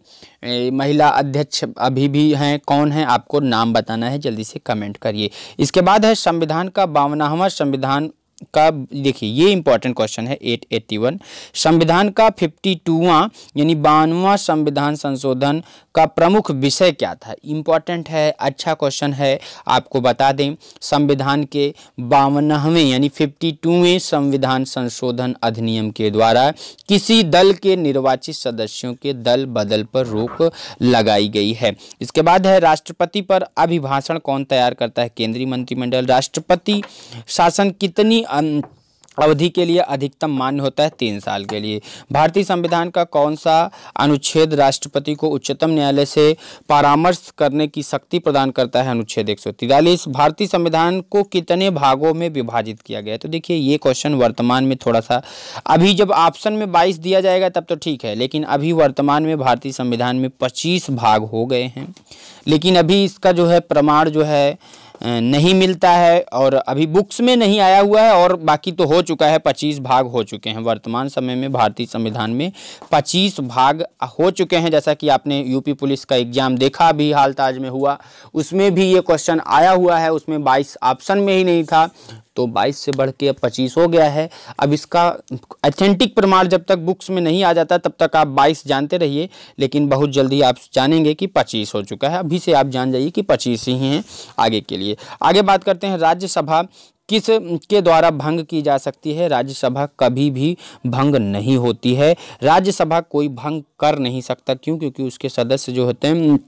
महिला अध्यक्ष अभी भी हैं, कौन है? आपको नाम बताना है, जल्दी से कमेंट करिए। इसके बाद है संविधान का 52वां संविधान का, देखिए ये इंपॉर्टेंट क्वेश्चन है 881। संविधान का 52वां यानी 52वां संविधान संशोधन का प्रमुख विषय क्या था? इंपॉर्टेंट है, अच्छा क्वेश्चन है। आपको बता दें संविधान के 52वें यानी 52वें संविधान संशोधन अधिनियम के द्वारा किसी दल के निर्वाचित सदस्यों के दल बदल पर रोक लगाई गई है। इसके बाद है राष्ट्रपति पर अभिभाषण कौन तैयार करता है? केंद्रीय मंत्रिमंडल। राष्ट्रपति शासन कितनी अवधि के लिए अधिकतम मान्य होता है? 3 साल के लिए। भारतीय संविधान का कौन सा अनुच्छेद राष्ट्रपति को उच्चतम न्यायालय से परामर्श करने की शक्ति प्रदान करता है? अनुच्छेद 143। भारतीय संविधान को कितने भागों में विभाजित किया गया है? तो देखिए ये क्वेश्चन वर्तमान में थोड़ा सा, अभी जब ऑप्शन में 22 दिया जाएगा तब तो ठीक है, लेकिन अभी वर्तमान में भारतीय संविधान में 25 भाग हो गए हैं। लेकिन अभी इसका जो है प्रमाण जो है नहीं मिलता है, और अभी बुक्स में नहीं आया हुआ है, और बाकी तो हो चुका है, 25 भाग हो चुके हैं। वर्तमान समय में भारतीय संविधान में 25 भाग हो चुके हैं। जैसा कि आपने यूपी पुलिस का एग्जाम देखा अभी हाल ताज में हुआ, उसमें भी ये क्वेश्चन आया हुआ है। उसमें 22 ऑप्शन में ही नहीं था, तो 22 से बढ़ के अब 25 हो गया है। अब इसका ऑथेंटिक प्रमाण जब तक बुक्स में नहीं आ जाता तब तक आप 22 जानते रहिए, लेकिन बहुत जल्दी आप जानेंगे कि 25 हो चुका है। अभी से आप जान जाइए कि 25 ही हैं आगे के लिए। आगे बात करते हैं राज्यसभा किस के द्वारा भंग की जा सकती है? राज्यसभा कभी भी भंग नहीं होती है। राज्यसभा कोई भंग कर नहीं सकता। क्यों? क्योंकि उसके सदस्य जो होते हैं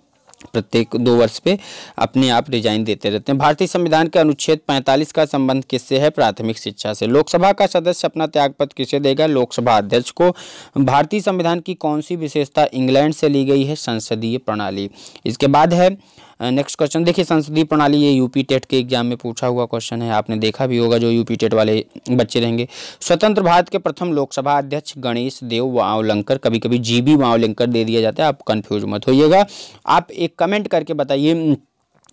प्रत्येक 2 वर्ष पे अपने आप रिजाइन देते रहते हैं। भारतीय संविधान के अनुच्छेद 45 का संबंध किससे है? प्राथमिक शिक्षा से। लोकसभा का सदस्य अपना त्यागपत्र किसे देगा? लोकसभा अध्यक्ष को। भारतीय संविधान की कौन सी विशेषता इंग्लैंड से ली गई है? संसदीय प्रणाली। इसके बाद है नेक्स्ट क्वेश्चन देखिए, संसदीय प्रणाली, ये यूपी टेट के एग्जाम में पूछा हुआ क्वेश्चन है, आपने देखा भी होगा जो यूपी टेट वाले बच्चे रहेंगे। स्वतंत्र भारत के प्रथम लोकसभा अध्यक्ष गणेश देव मावलंकर, कभी कभी जीबी मावलंकर दे दिया जाता है, आप कंफ्यूज मत होइएगा। आप एक कमेंट करके बताइए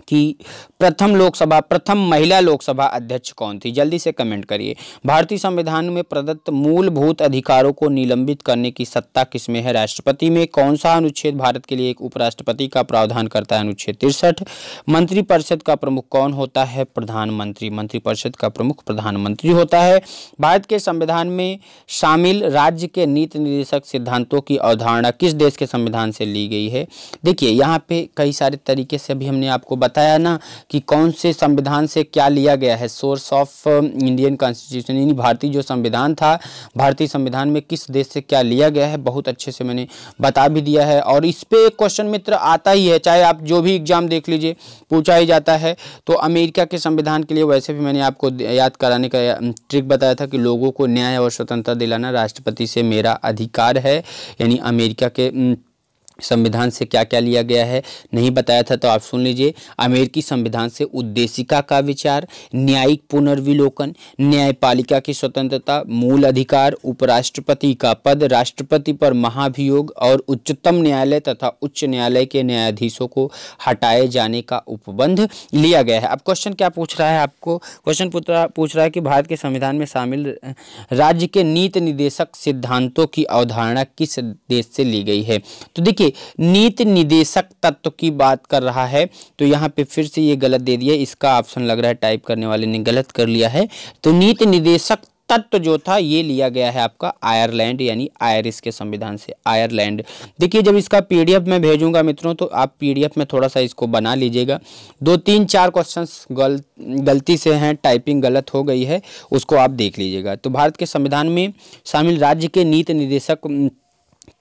कि प्रथम महिला लोकसभा अध्यक्ष कौन थी, जल्दी से कमेंट करिए। भारतीय संविधान में प्रदत्त मूलभूत अधिकारों को निलंबित करने की सत्ता किसमें है, राष्ट्रपति में। कौन सा अनुच्छेद भारत के लिए एक उपराष्ट्रपति का प्रावधान करता है, अनुच्छेद 63। मंत्रिपरिषद का प्रमुख कौन होता है, प्रधानमंत्री। मंत्रिपरिषद का प्रमुख प्रधानमंत्री होता है। भारत के संविधान में शामिल राज्य के नीति निर्देशक सिद्धांतों की अवधारणा किस देश के संविधान से ली गई है। देखिए यहाँ पे कई सारे तरीके से अभी हमने आपको बताया ना कि कौन से संविधान से क्या लिया गया है, सोर्स ऑफ इंडियन कॉन्स्टिट्यूशन, यानी भारतीय जो संविधान था, भारतीय संविधान में किस देश से क्या लिया गया है, बहुत अच्छे से मैंने बता भी दिया है। और इस पे एक क्वेश्चन मित्र आता ही है, चाहे आप जो भी एग्जाम देख लीजिए पूछा ही जाता है। तो अमेरिका के संविधान के लिए वैसे भी मैंने आपको याद कराने का ट्रिक बताया था कि लोगों को न्याय और स्वतंत्रता दिलाना राष्ट्रपति से मेरा अधिकार है, यानी अमेरिका के संविधान से क्या क्या लिया गया है नहीं बताया था, तो आप सुन लीजिए। अमेरिकी संविधान से उद्देशिका का विचार, न्यायिक पुनर्विलोकन, न्यायपालिका की स्वतंत्रता, मूल अधिकार, उपराष्ट्रपति का पद, राष्ट्रपति पर महाभियोग और उच्चतम न्यायालय तथा उच्च न्यायालय के न्यायाधीशों को हटाए जाने का उपबंध लिया गया है। अब क्वेश्चन क्या पूछ रहा है आपको, क्वेश्चन पूछ रहा है कि भारत के संविधान में शामिल राज्य के नीति निर्देशक सिद्धांतों की अवधारणा किस देश से ली गई है। तो देखिए नीति निर्देशक तत्व की बात कर रहा है, तो यहाँ पे फिर से ये गलत दे दिया, इसका ऑप्शन लग रहा है टाइप करने वाले ने गलत कर लिया है। तो नीति निर्देशक तत्व जो था ये लिया गया है आपका आयरलैंड यानी आयरिश के संविधान से, आयरलैंड। देखिए जब इसका पीडीएफ मैं भेजूंगा मित्रों तो आप पीडीएफ में थोड़ा सा इसको बना लीजिएगा। 2 3 4 क्वेश्चंस गलती से हैं, टाइपिंग गलत हो गई है, उसको आप देख लीजिएगा। तो भारत के संविधान में शामिल राज्य के नीति निर्देशक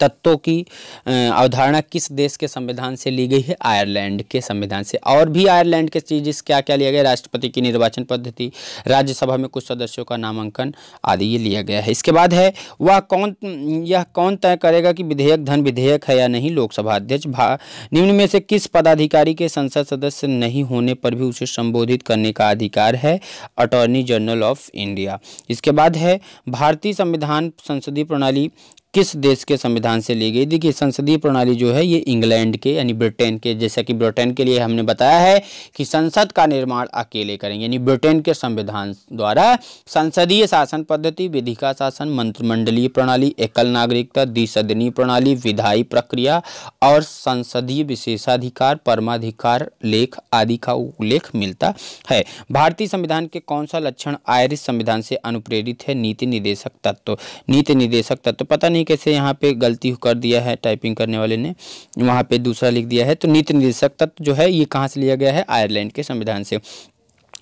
तत्वों की अवधारणा किस देश के संविधान से ली गई है, आयरलैंड के संविधान से। और भी आयरलैंड के चीज़ क्या क्या लिया गया, राष्ट्रपति की निर्वाचन पद्धति, राज्यसभा में कुछ सदस्यों का नामांकन आदि ये लिया गया है। इसके बाद है यह कौन तय करेगा कि विधेयक धन विधेयक है या नहीं, लोकसभा अध्यक्ष। निम्न में से किस पदाधिकारी के संसद सदस्य नहीं होने पर भी उसे संबोधित करने का अधिकार है, अटॉर्नी जनरल ऑफ इंडिया। इसके बाद है भारतीय संविधान संसदीय प्रणाली किस देश के संविधान से ली गई। देखिए संसदीय प्रणाली जो है ये इंग्लैंड के यानी ब्रिटेन के, जैसा कि ब्रिटेन के लिए हमने बताया है कि संसद का निर्माण अकेले करेंगे, यानी ब्रिटेन के संविधान द्वारा संसदीय शासन पद्धति, विधिका शासन, मंत्रिमंडलीय प्रणाली, एकल नागरिकता, द्विसदनीय प्रणाली, विधायी प्रक्रिया और संसदीय विशेषाधिकार, परमाधिकार लेख आदि का उल्लेख मिलता है। भारतीय संविधान के कौन सा लक्षण आयरिश संविधान से अनुप्रेरित है, नीति निर्देशक तत्व। नीति निर्देशक तत्व पता नहीं कैसे यहाँ पे गलती कर दिया है टाइपिंग करने वाले ने, वहाँ पे दूसरा लिख दिया है। तो नीति निर्देशक तत्व जो है ये कहाँ से लिया गया है, आयरलैंड के संविधान से।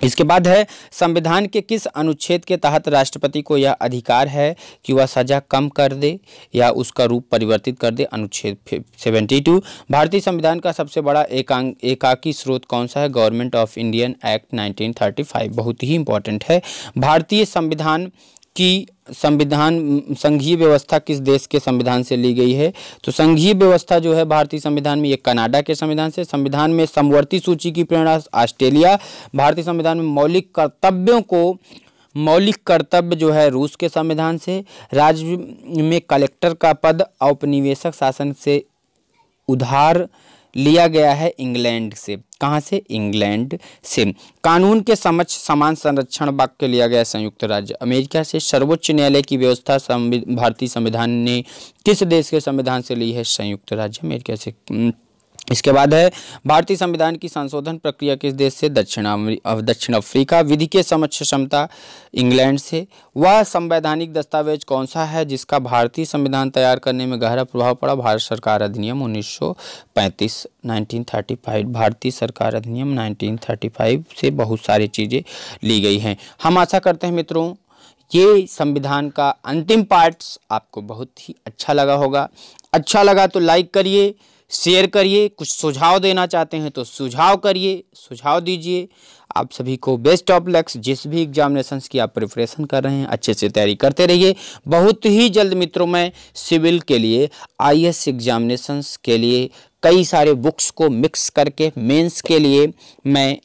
इसके बाद है संविधान के किस अनुच्छेद के तहत राष्ट्रपति को यह अधिकार है कि वह सजा कम कर दे या उसका रूप परिवर्तित कर दे, अनुच्छेद 72। भारतीय संविधान का सबसे बड़ा एकाकी स्रोत कौन सा है, गवर्नमेंट ऑफ इंडियन एक्ट 1935, बहुत ही इंपॉर्टेंट है। भारतीय संविधान की संघीय व्यवस्था किस देश के संविधान से ली गई है, तो संघीय व्यवस्था जो है भारतीय संविधान में ये कनाडा के संविधान से। संविधान में समवर्ती सूची की प्रेरणा ऑस्ट्रेलिया। भारतीय संविधान में मौलिक कर्तव्य जो है रूस के संविधान से। राज्य में कलेक्टर का पद औपनिवेशिक शासन से उधार लिया गया है इंग्लैंड से। कहाँ से, इंग्लैंड से। कानून के समक्ष समान संरक्षण वाक्य लिया गया संयुक्त राज्य अमेरिका से। सर्वोच्च न्यायालय की व्यवस्था भारतीय संविधान ने किस देश के संविधान से ली है, संयुक्त राज्य अमेरिका से। इसके बाद है भारतीय संविधान की संशोधन प्रक्रिया किस देश से, दक्षिण अफ्रीका। विधि के समक्ष क्षमता इंग्लैंड से। वह संवैधानिक दस्तावेज कौन सा है जिसका भारतीय संविधान तैयार करने में गहरा प्रभाव पड़ा, भारत सरकार अधिनियम 1935 1935। भारतीय सरकार अधिनियम 1935 से बहुत सारी चीज़ें ली गई हैं। हम आशा करते हैं मित्रों ये संविधान का अंतिम पार्ट्स आपको बहुत ही अच्छा लगा होगा। अच्छा लगा तो लाइक करिए, शेयर करिए। कुछ सुझाव देना चाहते हैं तो सुझाव करिए, सुझाव दीजिए। आप सभी को बेस्ट ऑफ लक्स। जिस भी एग्जामिनेशंस की आप प्रिपरेशन कर रहे हैं अच्छे से तैयारी करते रहिए। बहुत ही जल्द मित्रों मैं सिविल के लिए, आईएएस एग्जामिनेशंस के लिए कई सारे बुक्स को मिक्स करके मेंस के लिए मैं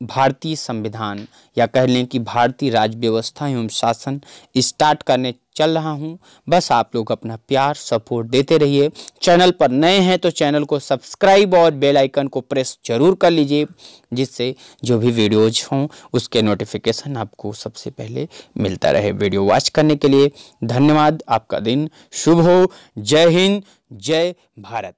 भारतीय संविधान या कह लें कि भारतीय राज्य व्यवस्था एवं शासन स्टार्ट करने चल रहा हूं। बस आप लोग अपना प्यार सपोर्ट देते रहिए। चैनल पर नए हैं तो चैनल को सब्सक्राइब और बेल आइकन को प्रेस जरूर कर लीजिए, जिससे जो भी वीडियोज हों उसके नोटिफिकेशन आपको सबसे पहले मिलता रहे। वीडियो वॉच करने के लिए धन्यवाद। आपका दिन शुभ हो। जय हिंद, जय भारत।